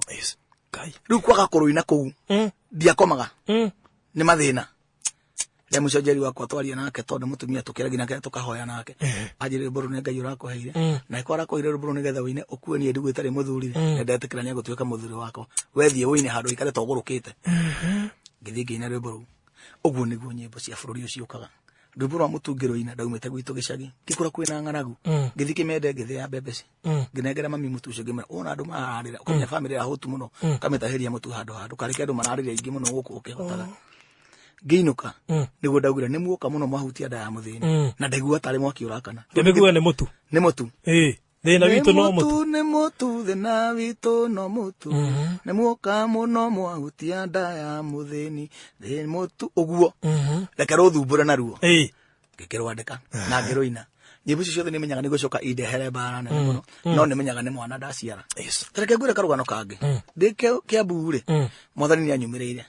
riu kwaga kuruina kuu ndiakomaga ni mathina ria mucojeri wakwa twaria nake tondu mutumia tukiragi nake tukahoya nake ajire mburu ne Ngai urakuheire na ikwara kuire mburu ne getha wine ukue ni ndugu itari muthurire ndetikira ni gutuika muthuri wako wethie wine handu ikare togurukite ngithi nginya mburu uguo niguo nyimbo cia bururi ucio ukaga rwimbo rwa mutungiro ina ndaumite gwitu gicagi ngikura kwina ng'aragu ngithi kimende ngithia mbembeci nginengera mami mutu ucio ngimera ona andu mararira ukamenya family ahutu muno kametahiria mutu handu kareke andu mararira ingi muno guku ukihotaga ngiinuka niguo ndaugire ni muoka muno mahutia nda ya muthini na ndaigua tari mwaki urakana ndimigua ni mutu thina witu no mutu ni mutu thina witu no mutu ni muoka muno mwahutia nda ya muthini ni mutu uguo reke ruthumbure naruo ngikirwandika na ngiruina nyimbo icio ciothe nimenyaga ni gucoka indehere mbara nene muno no nimenyaga ni mwana ndaciara reke ngwire karugano kangi ndi Kiambu ri mwathani ni anyumirire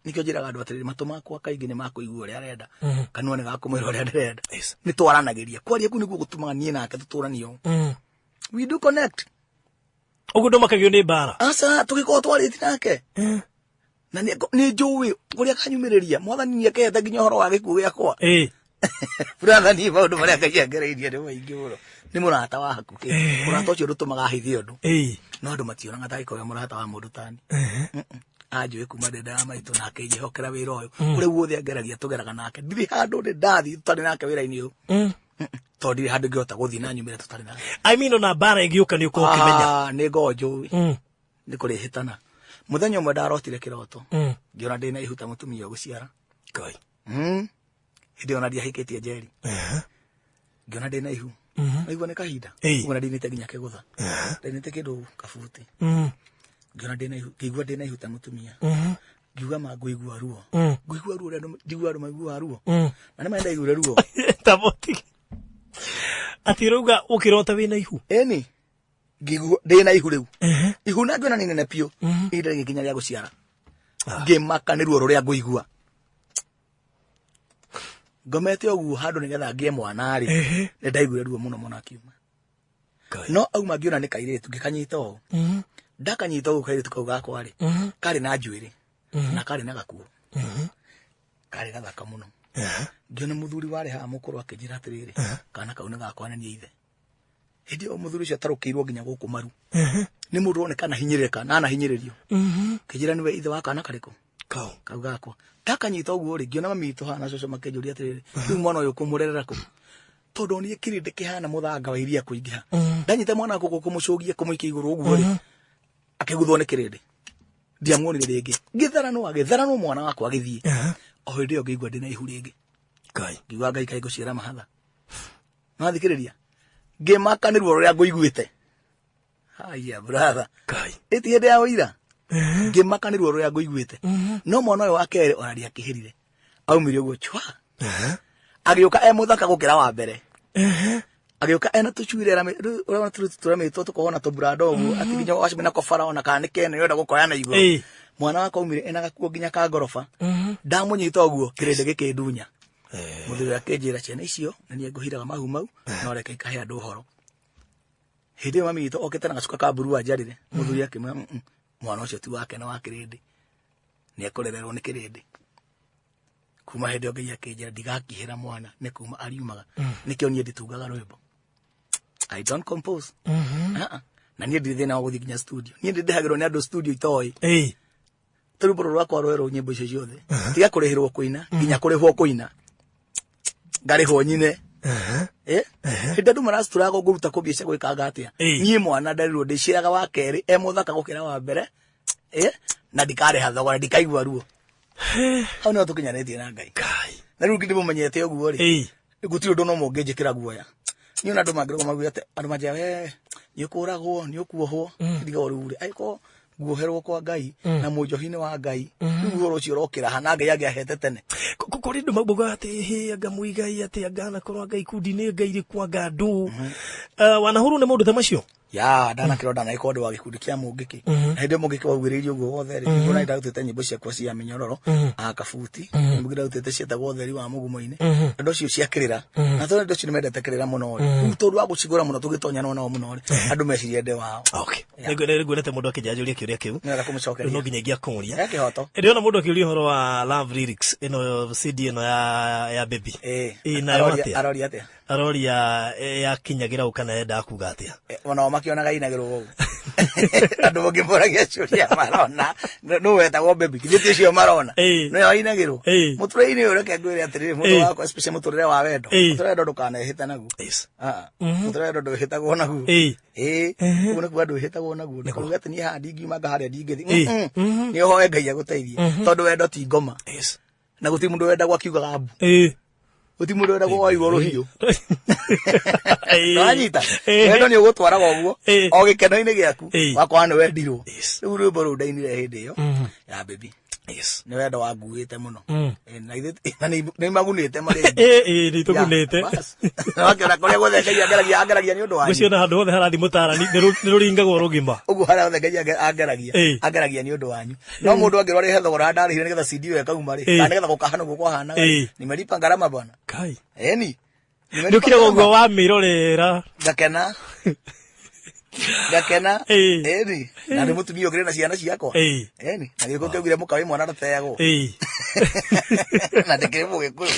nikio njiraga andu atiriri matu makwa kaingi ni makuigua uria arenda kanua ni gakumwira uria ndirenda ni twaranagiria kwaria ku niguo gutumaga nie nake tuturanio we do connect uguo ndo makagio ni mbara asa tugikorwo twariti nake na ni njui uria kanyumiriria mwathani ni akehete nginya horo wa gikuo giakwa brother ni maundu maria Ngai angereirie ni maingi muno ni murata wa hakuki murata ucio ndutumaga hithio ndu no andu mationaga taikoya murata wa mundu tani anjui kuma ndenda maitu nake njihokera wira uyu uri guothe angeragia tugeraga nake ndiri handu ndi ndathi tutari nake wira-ini uyu to ndiri handu ngiota guthi na nyumire tutari nake I mean ona bara ingiuka ni uko ukimenya ni ngonjui ni kurihitana muthenya umwe ndarotire kiroto ngiona ndina ihuta mutumia guciara Ngai hindi ona ndiahikitie njeri ngiona ndina ihu aigua ni kahinda ona ndinite nginya kigutha ndinite kindu kabuti ngiona ndina ihu ngigua ndina ihu ta mutumia ngiuga ma nguigua ruo nguigua ruo ria njigua andu maigua ruo na ni menda igure ruo taboti ati ruga ukirota wina ihu eni ngigua ndina ihu riu ihu na ngiona ni nene pio ida nginya ria guciara ngimaka ni ruo ruria nguigua ngomete oguo handu nigetha ngie mwana ri ni ndaigure ruo muno muno akiuma no auma ngiona ni kairitu ngikanyita o ndakanyita o kairitu kau gakwa ri kari na njuiri na kari na gakuo kari gathaka muno ngiona muthuri wari ha mukuru akinjira atiriri kana kau ni gakwa ni ithe hindi o muthuri cio tarukiirwo nginya guku maru ni mundu onekana hinyirika na ana hinyiririo kijira niwe ithe wa kana kariko kau gakwa takanyita uguo ri ngiona mami itu hana coco makenjuria atiriri riu mwana uyu kumurerera ku tondu ni kirinde kihana muthanga wa iria kuingiha ndanyita mwana guku kumucugie kumuikia iguru uguo ri akiguthwo ni kirinde ndiamuonire ringi githarano mwana wakwa agithie o hindi yo ngigua ndina ihu ringi ngiuga ngai kai guciara mahatha nathikiriria ngimaka ni ruo ruria nguiguite haya brother eti hende ya uira ngimaka ni ruo ruria nguiguite no mwana uyu wakere onari akihirire aumire uguo chwa agiuka muthaka gukira wa mbere agiuka ena tuchuirera ura turamitwo tukohona tubrado uguo ati nginya wacimena ko faraona kana ni kene yoda gukoya na iguru mwana wako aumire ena gakuo nginya ka ngorofa ndamunyita uguo kirinde gikindunya muthuri akenjira ciana icio na nie nguhiraga mahu mau no reke ikahe andu horo hindi mami itu okete na gacuka ka buru ajarire muthuri akimwa mwana ucio ti wake na wa kirindi ni ekorererwo ni kirindi kuma hindi ngai akenjira ndigakihira mwana ni kuma ariumaga nikio nie nditungaga rwimbo I don't compose na nie ndi thina guthi nginya studio nie ndihagirwo ni andu studio itoi turuburu rwakwa rwero nyimbo icio ciothe tiga kurihirwo kuina nginya kurihwo kuina ngariho nyine hindi andu marasturaga nguruta kubiesha gwikanga atia nie mwana ndarirwo ndiciraga wa keri muthaka gukira wa mbere na ndikare hathogora ndikaigua ruo hau no tukinyanetie na ngai na riu ngindi mumenyete uguo ri ngutiri undu no munginjikira guoya ni ona andu mangirwo maguite andu majawe ni ukuragwo ni ukuohwo ndiga uri aiko guoherwo kwa ngai na mujohine wa ngai ruo rucio rokira hana ngai agiahete tene kuri ndu mabuga ati he anga muigai ati anga na korwa ngai kundine ngai ri kwa gandu wanahuru ne mundu tamacio ya ndana kironda na ikondo wa gikundi kia mungiki na hindi mungiki wagwiririo guo wothe ri ngona ndautete nyimbo cia kwa cia minyororo akafuti mugira utete cia tago theri wa mugumo-ini ndo cio ciakirira na tondu ndo cio nimendete kirira muno ri tondu wa gucigura muno tugitonya no muno ri andu mecirie nde wao okay ngwirete mundu akijajuria kiuria kiu nera kumucokeria no nginya ngiakuria yake hoto ndiona mundu akiuria horo wa love lyrics ino CD ino ya baby ina yo aroria ya kinyagira ukana enda kuga atia ona makionaga inagirwo andu mungimuragia ciuria marona no wetagwo baby kithiti cio marona no yo inagirwo muturei-ini uyu reke ngwire atiriri mundu wakwa especially muturire wa wendo muturire ndukanehita naguo muturire nduhitagwo naguo uguo niguo andu hitagwo naguo ndikuruga ati nie haha ndingiumanga haria ndingithi ni uhoe ngai aguteithie tondu wendo ti ngoma na guti mundu wenda gwakiugaga mbu uti mundu wenda gwa iguru hiu anyita wendo ni ugutwara guo o gikeno-ini giaku wakwa ni wendirwo riu rwimbo ru ndainire hindi iyo ya baby ni wendo wanguite muno na ni magunite mari ni tugunite wakiona kuria guothe ngai angeragia ni undu wanyu guciona handu hothe harathi mutarani ni ruringagwo rugima uguo haria hothe ngai angeragia ni undu wanyu no mundu angirwo ri hethogora ndarihire nigetha CD yo ekauma ri kana nigetha gukahana guo kwahana nimelipa ngarama bwana kai ndukire guo wa mirorera gakena na ni mutumia ogire na ciana ciakwa na giko kiugire mukawe mwana ndateagwo na ndikire mugikuyu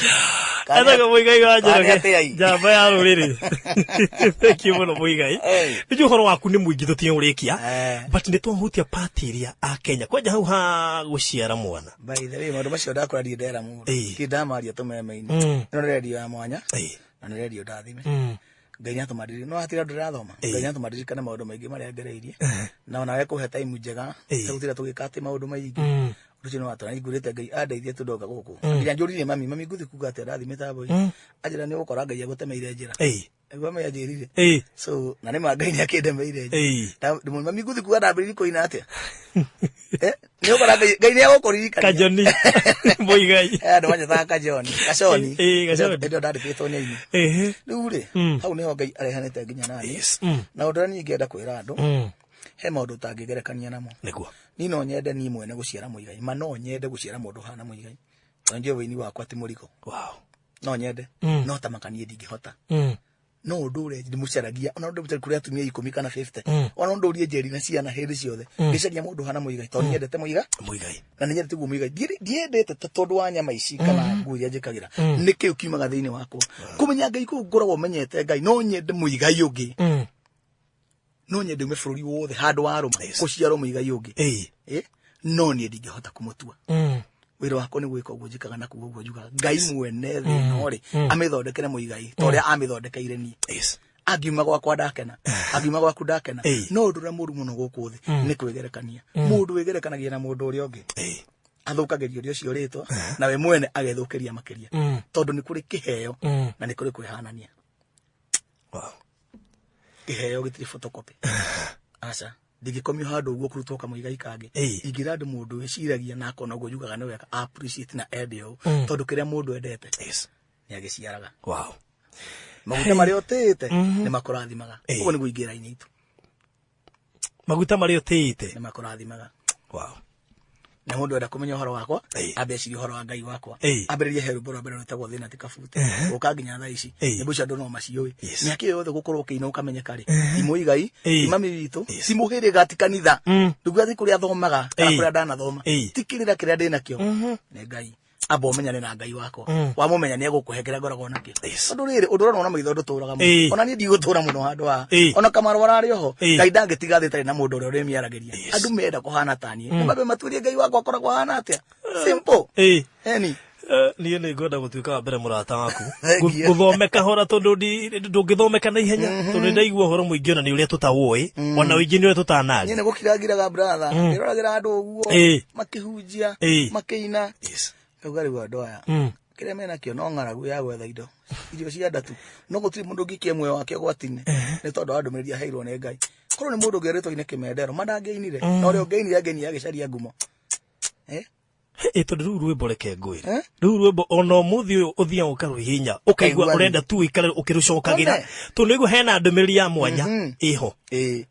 Ata muigai wanjira jamba ya ruriri thank you muno muigai niju horo waku ni muingi tutie urikia but ni twahutia party iria a Kenya kwanja hau ha guciara mwana by the way maundu macio ndakuraria ndera muno kidamaria tumeme-ini no radio ya mwanya na ni radio ndathime ngai natumariri no hatira ndirathoma ngai natumariri kana maundu maingi maria ngereirie na ona we kuhe time njega tugutira tugikate maundu maingi rucio no atona igurite ngai andeithie tundoka guku nginya njurire mami nguthi kuga ati ndathi mitambo ajira ni gukora ngai agutemeire njira egwa me ajirire so na ni ngai ni akindemeire njira mami nguthi kuga ndambiriri kuina atia ni gukora ngai ni agukuririkana kajoni muigai andu manyitaga kaconi ndio ndandikitwo nyaini riu ri hau niho ngai arehanite nginya nani na undu ni ngienda kwira andu he maundu tangigerekania namo niguo ni no nyende ni mwene guciara muigai ma no nyende guciara mundu hana muigai onje wini wakwa ti murigo no nyende no tamakanie ndingihota no ndure ndimucaragia ona ndu mutari kuria atumia 10 kana 50 ona ndu rie njeri na ciana hindi ciothe ngicaria mundu hana muigai to nyendete muigai na nyendete guo muigai ndiendete tondu wa nyama ici kana nguria njikagira niki ukiumaga thiini wakwa kumenya ngai ku ngoragwo menyete ngai no nyende muigai ungi no nyende me bũrũri wothe handũ wa rũma kũciarwo mũigai ũngĩ no niĩ ndingĩhota kũmũtua wĩra wakwa nĩ gwĩka ũguo njĩkaga na kuga ũguo njugaga Ngai mwene thĩ ĩno rĩ amĩthondekere mũigai ta ũrĩa amĩthondekeire niĩ angiuma gwakwa ndakena angiuma gwaku ndakena no ũndũ ũrĩa mũru mũno gũkũ thĩ nĩ kwĩgerekania mũndũ wĩgerekanagia na mũndũ ũrĩa ũngĩ athũkagĩrio ũrĩa ũcio rĩtwa na we mwene agethũkĩria makĩria tondũ nĩ kũrĩ kĩheo na nĩ kũrĩ kwĩhanania kĩheo gĩtirĩ photocopy aca ndingĩkomio handũ ũguo kũrutwo kamũigai kangĩ ingĩra andũ mũndũ wĩciragia na akona ũguo njugaga nĩ wega appreciate na ende ũũ tondũ kĩrĩa mũndũ endete nĩ agĩciaraga maguta marĩa ũtĩĩte nĩ makũrathimaga ũguo nĩguo ingĩra-inĩ itũ maguta marĩa ũtĩĩte nĩ makũrathimaga na mũndũ enda kũmenya ũhoro wakwa ambe ecirie ũhoro wa Ngai wakwa ambĩrĩrie he rwĩmbo rwa mbere rwĩtagwo thĩna ti kabuti gũka nginya thaa ici nyĩmbo icio andũ no maciũĩ mĩaka ĩyo yothe gũkorwo ũkĩina ũkamenyeka rĩ ti mũigai ti mami witũ ti mũhĩrĩga ti kanitha ndũgathiĩ kũrĩa athomaga kana kũrĩa ndanathoma ti kĩrĩra kĩrĩa ndĩnakĩo nĩ Ngai amba ũmenyane na Ngai wakwa wamũmenya nĩ egũkũhe kĩrĩa ngoragwo nakĩo tondũ rĩrĩ ũndũ ũrona ona maitho ndũtũraga mũno ona niĩ ndigũtũra mũno handũ ha ona Kamarũ ararĩ oho Ngai ndangĩtiga thĩ ĩtarĩ na mũndũ ũrĩa ũrĩmĩaragĩria andũ menda kũhana ta niĩ nĩmambe matuĩrie Ngai wakwa akoragwo ahana atĩa simple eni niĩ nĩ ngwenda gũtuĩka wa mbere mũrata waku gũthomeka hora tondũ ndũngĩthomeka na ihenya tondũ ndaigua ũhoro mũingĩ ona nĩ ũrĩa tũtawũĩ ona ũingĩ nĩ ũrĩa tũtanari niĩ nĩ gũkirangiraga brother ndĩroragĩra andũ ũguo makĩhunjia makĩina kauga rĩu andũ aya kĩrĩa menakĩo no ng'aragu ya gwetha irio cia ndatu no gũtirĩ mũndũ ũngĩikia muoyo wake ũgwati-inĩ nĩ tondũ wa ndũmĩrĩri aheirwo nĩ Ngai korwo nĩ mũndũ ũngĩarĩtwo-inĩ kĩmendero mandangĩinire na ũrĩa ũngĩinire angĩinire agĩcaria ngumo tondũ rĩu rwĩmbo reke ngwĩre rĩu rwĩmbo ona ũmũthĩ ũyũ ũthiaga ũkarũhihinya ũkaigua ũrenda tu ũikare ũkĩrũcokagĩra tondũ nĩguo hena ndũmĩrĩri ya mwanya ĩho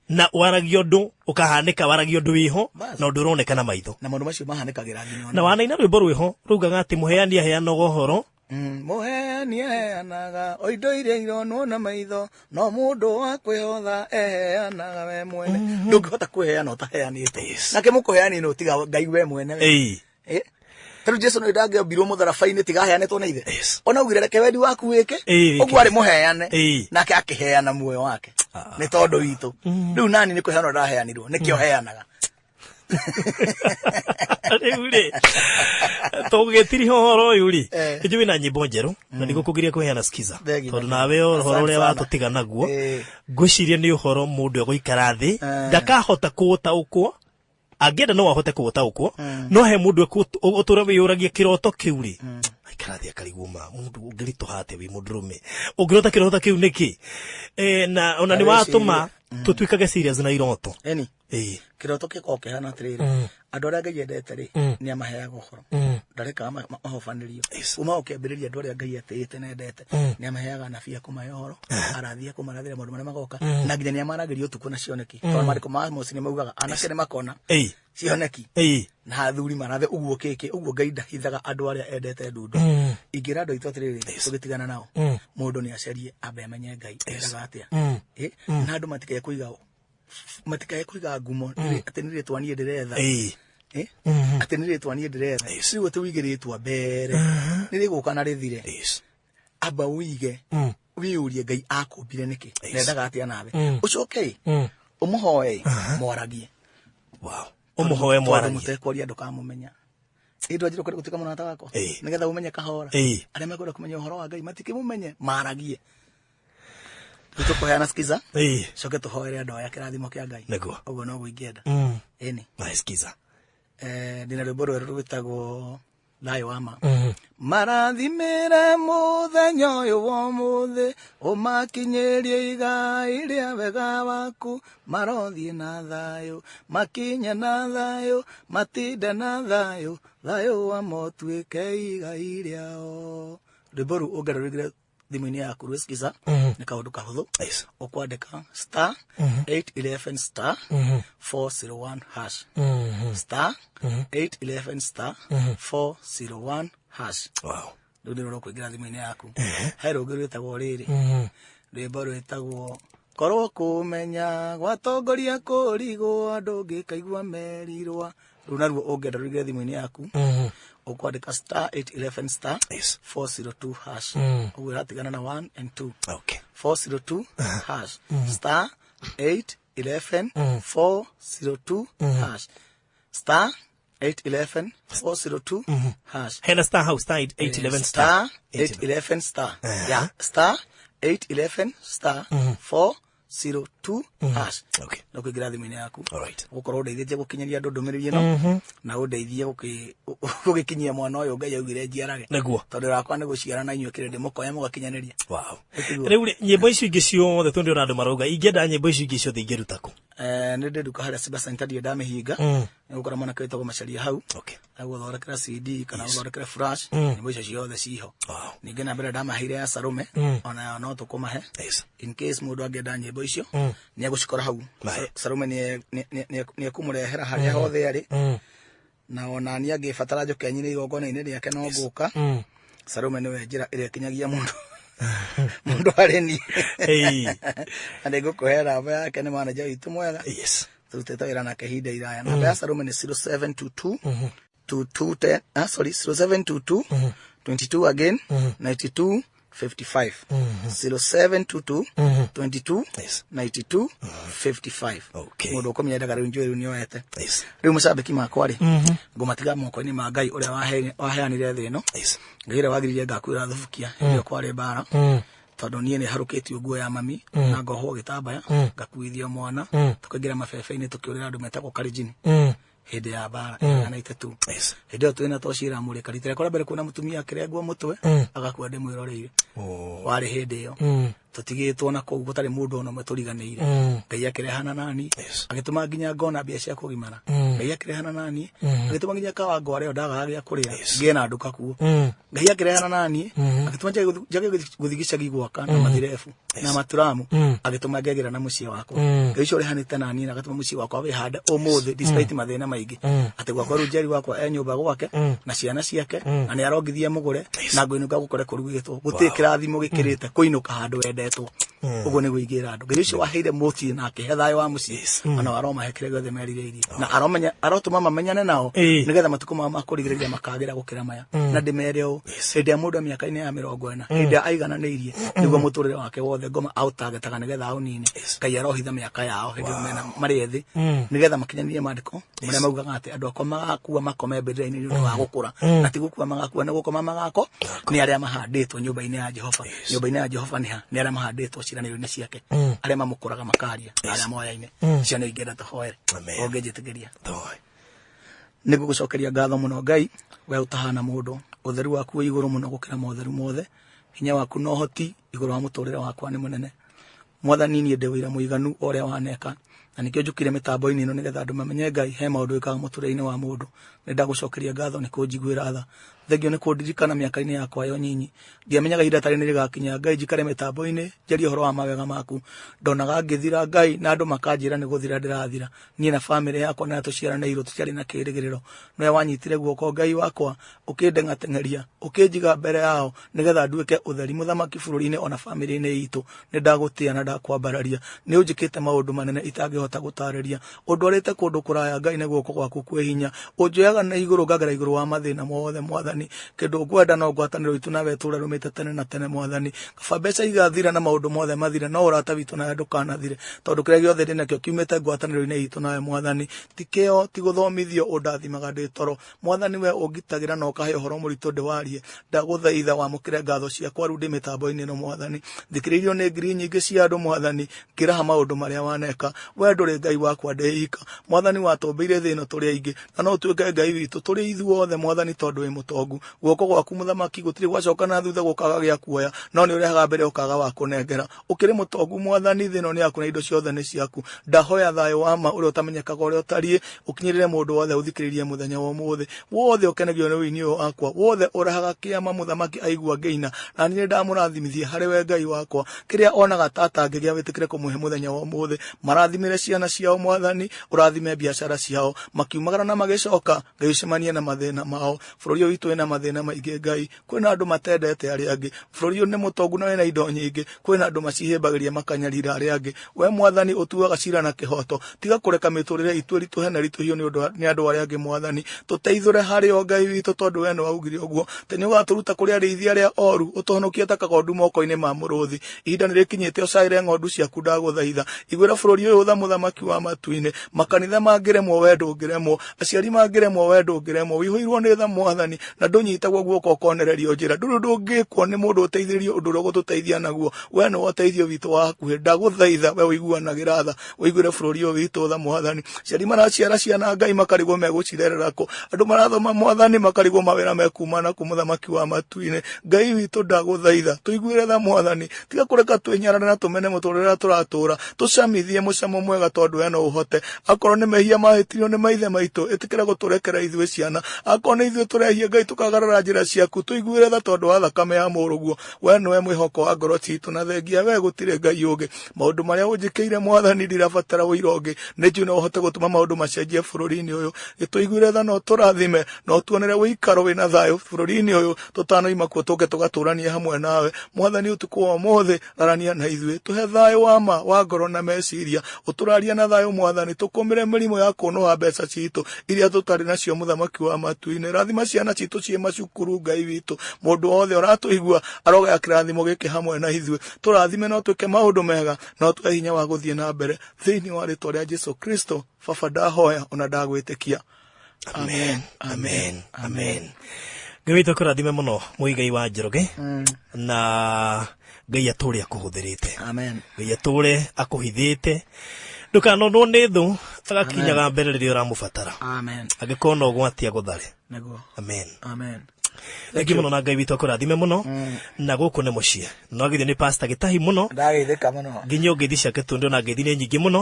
na waragia ũndũ ũkahanĩka waragia ũndũ wĩho na ũndũ ũroneka na maitho na maũndũ macio mahanĩkagĩra nginya na wanaina rwĩmbo rwĩho raugaga atĩ mũheani aheanaga ũhoro mũheani aheanaga o indo iria ironwo na maitho no mũndũ wa kwĩhotha eheanaga we mwene ndũngĩhota kwĩheana ũtaheanĩte nake mũkũheani no tiga Ngai we mwene tondũ Jesu nĩ ndangĩombirwo mũtharabai-inĩ tiga aheanĩtwo nĩ ithe ona augire reke wendi waku wĩke ũguo arĩ mũheane nake akĩheana muoyo wake nĩ tondũ witũ rĩu nani nĩ kũheanwo ndaheanirwo nĩkĩo heanaga rĩu rĩ tũgĩtiri ũhoro ũyũ rĩ njũĩ na nyĩmbo njerũ na nĩgũkũgiria kũheana skiza tondũ nawe ũhoro ũrĩa watũtiga naguo ngwĩciria nĩ ũhoro mũndũ egũikara thĩ ndakahota kũũtaũkwo angĩenda no ahote kũũtaũkwo no he mũndũ ũtũra wĩyũragia kĩroto kĩu rĩ aikara thĩ akariguma mũndũ ũngĩritũha atĩa wĩ mũndũrũme ũngĩrota kĩroto kĩu nĩkĩ na ona nĩ watũma tũtuĩkage serious na iroto kĩroto gĩkoragwo kĩhana atĩrĩrĩ andũ arĩa Ngai endete rĩ nĩ amaheaga ũhoro ndarekaga mahobanĩrio uma ũkĩambĩrĩria andũ arĩa Ngai atĩĩte na endete nĩ amaheaga anabii a kũmahe ũhoro arathi a kũmarathĩra maũndũ marĩa magoka na nginya nĩ amaragĩria ũtukũ na cioneki tondũ maandĩko ma Amosi nĩ maugaga anake nĩ makona cioneki na athuri marathe ũguo kĩkĩ ũguo Ngai ndahithaga andũ arĩa endete ndundu ingĩra andũ aitũ atĩrĩrĩ tũgĩtigana nao mũndũ nĩ acarie ambe amenye Ngai endaga atĩa na andũ matikae kũiga ngumo atĩ nĩ rĩtwa niĩ ndĩretha atĩ nĩ rĩtwa niĩ ndĩretha rĩu atĩ wĩigĩrĩtwa mbere nĩ rĩgũka na rĩthire amba wĩige wĩyũrie Ngai akũmbire nĩkĩ nendaga atĩa nawe ũcoke ũmũhoe mwaragie ũmũhoe mwaragie mũtekwaria ndũkamũmenya ĩndũ anjĩrwo kwenda gũtuĩka mũrata wakwa nĩgetha ũmenye kahora arĩa mekwenda kũmenya ũhoro wa Ngai matikĩmũmenye maragie tũkũheana skiza coke tũhoere andũ aya kĩrathimo kĩa Ngai ũguo no ingĩenda ĩni skiza ndĩna rwĩmbo rwerũ rwĩtagwo thayũ wa ma marathimĩre mũthenya ũyũ wa ũmũthĩ ũmakinyĩrie igai rĩa wega waku marothiĩ na thayũ makinye na thayũ matinde na thayũ thayũ wa motuĩke igai rĩao rwĩmbo rũu ũngerũrĩgĩre thimũ-inĩ yaku rwĩskiza nĩ kaũndũ kahũthũ ũkwandĩka star 811 star 401 hash star 811 star 401 hash rĩu nĩ rũrwo kũingĩra thimũ-inĩ yaku he rũngĩ rwĩtagwo rĩrĩ rwĩmbo rwĩtagwo korwo kũmenya gwatongoria kũrigwo andũ ngĩkaigua merirwa rĩu naruo ũngĩenda rũingĩre thimũ-inĩ yaku ũkwandĩka star 811 star 402 hash ũguo ĩratigana na 1 and 2 402 hash star 8 811 402 hash star 811 402 hash. Hena star house star 811 star 811 star. Yeah, star 811 star 402 hash. Okay. No kugira thimu yaku. All right. Gukorwo ndeithie gukinyaria andu ndumiriri no na undeithie gukinyia mwana uyu Ngai augire njiarage. Naguo. Tondu rakwa ni guciara na inyuĩ kĩrĩndĩ mũkoya mũgakinyaniria. Wow. Rĩu nyĩmbo icio ingĩ ciothe tondũ ũrandũ marauga ingĩenda nyĩmbo icio ingĩ ciothe ingĩruta kũ? Nĩ ndĩnduka harĩa Simba Center ndirĩ ndamĩhinga. Nĩ gũkora mwanake wĩtagwo Macharia hau. Okay. Agũthondekera CD kana gũthondekera flash. Nyĩmbo icio ciothe ciho. Ningĩ na mbere ndamaheire ya Salome ona no tũkũmahe. In case mũndũ angĩenda nyĩmbo icio nĩ agũcikora hau. Salome nĩ ekũmũrehera harĩa hothe arĩ. Na ona nĩ angĩbatara njoke nyine igongona-inĩ rĩake no ngũka. Salome nĩwe njĩra ĩrĩa ĩkinyagia mũndũ. Mundu areni. Ande ngũkũhe namba yake nĩ manager witũ mwega. Yes. Tuteta wĩra nake ihinda iraya. Namba ya Salome nĩ 0722 2210 0722 22 again 92 55 0722 22 92 55. Okay. Mundu ukomenya ndaga rĩu njũĩ rĩu nĩ oete. Yes. Rĩu mũcambĩki makwa rĩ ngũmatiga moko-inĩ ma Ngai ũrĩa waheanire thĩ ĩno. Yes. Ngai ũrĩa wagiririe ngakwĩra thubukia hĩndĩ kwarĩ mbara. Tondu niĩ nĩ harũkĩtio nguo ya mami na ngohwo gĩtambaya ngakuithia mwana tũkaingĩra mabebe-inĩ tũkĩũrĩra andũ metagwo Kalenjin hĩndĩ ya mbara ya 92. Hĩndĩ ĩyo twĩna tocira mũrĩka rita rĩakwa rĩa mbere kuona mũtumia akĩrengwo mũtwe agakua ndĩmwĩroreire. Warĩ hĩndĩ ĩyo tutigĩtwo na kũu gũtarĩ mũndũ ona ũmwe tũriganĩire. Ngai akĩrehana nani agĩtũma nginya ngona mbia cia kũgimara. Ngai akĩrehana nani agĩtũma nginya kawa arĩa ndagaga gĩa kũrĩa ngĩe na nduka kuo. Ngai akĩrehana nani agĩtũma njage gũthiĩ gĩcagi gwaka na mathirebu na maturamu agĩtũma ngegera na mũciĩ wakwa. Ngai ũcio ũrehanĩte nani na agatũma mũciĩ wakwa wĩhande ũmũthĩ despite mathĩna maingĩ. Atĩ gwakwa rĩu njeri wakwa nyũmba gwake na ciana ciake na nĩ arongithie mũgũre na ngũinũka gũkore kũrugĩtwo gũtirĩ kĩrathimo gĩkĩrĩte kũinũka handũ wendetwo. Uguo nĩ guĩgĩra andũ. Ngai ũcio waheire mũciĩ na akĩhe thayũ wa mũciĩ ona aromahe kĩrĩa gĩothe merirĩirie na arotũma mamenyane nao nĩgetha matukũ mao ma kũrigĩrĩria makagĩra gũkĩra maya. Na ndĩmere ũũ hĩndĩ ya mũndũ mĩaka-inĩ ya 40 hĩndĩ ya aigananĩirie nĩguo mũtũrĩre wake wothe ngoma autagetaga nĩgetha aũnini. Ngai arohitha mĩaka yao hĩndĩ ĩyo mena marĩ ethĩ nĩgetha makinyanĩrie maandĩko marĩa maugaga atĩ andũ akwa magakua makome mbĩrĩra-inĩ nĩ ũndũ wa gũkũra na ti gũkua magakua nĩ gũkoma magako nĩ arĩa mahandĩtwo nyũmba-inĩ ya Jehova. Nyũmba-inĩ ya Jehova nĩ arĩa mahandĩtwo ciĩranĩro-inĩ ciake arĩa mamũkũraga makaria na arĩa moya-inĩ. Cio nĩ ingĩenda tũhoere ũngĩnjĩtĩkĩria. Nĩ ngũgũcokeria ngatho mũno Ngai we ũtahana mũndũ. Ũtheru waku wĩ igũrũ mũno gũkĩra motheru mothe. Hinya waku no hoti igũrũ wa mũtũrĩre wakwa nĩ mũnene. Mwathani niĩ ndĩ wĩra mũiganu ũrĩa waneka na nĩkĩo njũkire mĩtambo-inĩ ĩno nĩgetha andũ mamenye Ngai he maũndũ ĩkaga mũtũrĩre-inĩ wa mũndũ. Nĩ ndagũcokeria ngatho nĩ kũnjiguĩra tha. Thengio nĩ kũndirikana mĩaka-inĩ yakwa yo nyinyi. Ndiamenyaga ihinda tarĩ nĩ rĩgakinya Ngai njikare mĩtambo-inĩ njarie ũhoro wa mawega maku. Ndonaga ngĩthira Ngai na andũ makanjĩra nĩ gũthira ndĩrathira. Niĩ na bamĩrĩ yakwa na tũciaranĩirwo tũtiarĩ na kĩĩrĩgĩrĩro. Nowe wanyitire guoko Ngai wakwa ũkĩndengateng'eria ũkĩnjiga mbere yao nĩgetha nduĩke ũtheri mũthamaki bũrũri-inĩ ona bamĩrĩ-inĩ itũ. Nĩ ndagũtĩa na ndakwambararia. Nĩ ũnjĩkĩte maũndũ manene itangĩhota gũtarĩria. Ũndwarĩte kũndũ kũraya Ngai nĩ guoko gwaku kwĩ hinya. Ũnjoyaga na igũrũ ngagera igũrũ wa mathĩna mothe Mwathani. Kĩndũ ngwenda no ngwatanĩro itũ nawe tũũre rũmĩte tene na tene Mwathani. Kaba mbeca igathira na maũndũ mothe mathire no ũrata witũ nawe ndũkanathire tondũ kĩrĩa gĩothe ndĩ nakĩo kiumĩte ngwatanĩro-inĩ itũ nawe Mwathani. Ti kĩo ti gũthomithio ũndathimaga ndĩ toro Mwathani we ũngitagĩra na ũkahe ũhoro mũritũ ndĩwarie. Ndagũthaitha wamũkĩre ngatho ciakwa rĩu ndĩ mĩtambo-inĩ ĩno Mwathani. Thikĩrĩirio nĩ ngiri nyingĩ cia andũ Mwathani ngĩraha maũndũ marĩa waneka. We ndũrĩ Ngai wakwa ndĩika Mwathani watũmbĩire thĩ ĩno tũrĩ aingĩ na no ũtuĩke Ngai witũ tũrĩ ithuothe Mwathani tondũ wĩ mũtongu. Guoko gwaku mũthamaki gũtirĩ gwacoka na thutha gũkaga gĩa kuoya no nĩ ũrehaga mbere ũkaga wa kũnengera. Ũkĩrĩ mũtongu Mwathani thĩ ĩno nĩ yaku na indo ciothe nĩ ciaku. Ndahoya thayũ wa ma ũrĩa ũtamenyekaga ũrĩa ũtariĩ ũkinyĩrĩre mũndũ wothe ũthikĩrĩrie mũthenya wa ũmũthĩ. Wothe ũkenagio nĩ wĩini ũyũ wakwa wothe ũrehaga kĩama mũthamaki aigua ngĩina na niĩ ndamũrathimithia harĩ we Ngai wakwa. Kĩrĩa onaga tata ngĩgĩa wĩtĩkĩre kũmũhe mũthenya wa ũmũthĩ. Marathimĩre ciana ciao Mwathani ũrathime biacara ciao makiumagara na magĩcoka Ngai ũcemanie na mathĩna mao. Bũrũri ũyũ witũ mena mathina maingĩ Ngai kwĩna andũ matendete arĩa angĩ bũrũri ũyũ nĩ mũtongu na wĩna indo nyingĩ kwĩna andũ macihĩmbagĩria makanyarira arĩa angĩ we Mwathani ũtuaga cira na kĩhoto tiga kũreka mĩtũrĩre itũ ritũhe na ritũhio nĩ andũ arĩa angĩ Mwathani tũteithũre harĩ o Ngai witũ tondũ we nĩ waugire ũguo te nĩ ũgatũruta kũrĩ arĩithi arĩa oru ũtũhonokie ta kagondu moko-inĩ ma mũrũthi ihinda nĩ rĩkinyĩte ũcaĩre ng'ondu ciaku ndagũthaitha igwĩra bũrũri ũyũ tha mũthamaki wa matu-inĩ makanitha mangĩremwo we ndũngĩremwo aciari mangĩremwo we ndũngĩremwo wĩihũirwo nĩ tha Mwathani na ndũnyitagwo guoko ũkonererio njĩra ndũngĩkwo nĩ mũndũ ũteithĩrĩrio ũndũ ũrĩa gũtũteithia naguo we nĩ ũteithio witũ wa hakuhĩ ndagũthaitha we ũiguanagĩra tha ũiguĩre bũrũri ũyũ witũ tha Mwathani ciari maraciara ciana Ngai makarigwo megũcirerera kũ andũ marathoma Mwathani makarigwo mawĩra mekumana kũ mũthamaki wa matu-inĩ Ngai witũ ndagũthaitha tũiguĩre tha Mwathani tiga kũreka twĩnyarare na tũmene mũtũrĩre tũratũra tũcamithie mũcamo mwega tondũ we no ũhote akorwo nĩ mehia mahĩtirio nĩ maithe maitũ ĩtĩkĩra gũtũrekera ithuĩ ciana akorwo nĩ ithuĩ tũrehia Ngai tũkagarara njĩra ciaku tũiguĩre tha tondũ wa thakame ya mũrũguo we nĩwe mwĩhoko wa ngoro citũ na thengia we gũtirĩ Ngai ũngĩ maũndũ marĩa ũnjĩkĩire Mwathani ndirabatara ũira ũngĩ nĩ njũ no ũhote gũtũma maũndũ macenjie bũrũri-inĩ ũyũ gĩtũiguĩre tha no tũrathime no tuonere wĩikaro wĩna thayũ bũrũri-inĩ ũyũ tũtanoima kuo tũke tũgatũranie hamwe nawe Mwathani ũtukũ wa ũmũthĩ rarania na ithuĩ tũhe thayũ wa ma wa ngoro na meciria ũtũraria na thayũ Mwathani tũkũmĩre mĩrimũ ya kũnũha mbeca citũ iria tũtarĩ nacio mũthamaki wa matu-inĩ rathima ciana citũ ciĩ macukuru Ngai witũ mũndũ wothe ũratũigua arogaya kĩrathimo gĩkĩ hamwe na ithuĩ tũrathime no twĩke maũndũ mega no tũhe hinya wa gũthiĩ na mbere thĩinĩ wa rĩtwa rĩa Jesũ Kristo baba ndahoya ona ndagwĩtĩkia amen amen amen Ngai witũ kũrathime mũno mũigai wa Njoroge na Ngai atũre akũhũthĩrĩte amen Ngai atũre akũhithĩte ndukanonwo nĩ thũ agakinyaga mbere rĩrĩa ũramũbatara amen angĩkorwo no ũgwati agũthare nĩguo amen amen Thank you mũno na Ngai witũ akũrathime mũno na gũkũ nĩ mũciĩ no agithio nĩ pastor Gĩtahi mũno ndageithĩka mũno nginya ngeithi ciake tũndũ na ngeithi nĩ nyingĩ mũno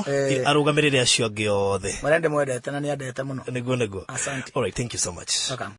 arũgamĩrĩre acio angĩ othe marende mwendete na nĩ andete mũno nĩguo asante all right thank you so much welcome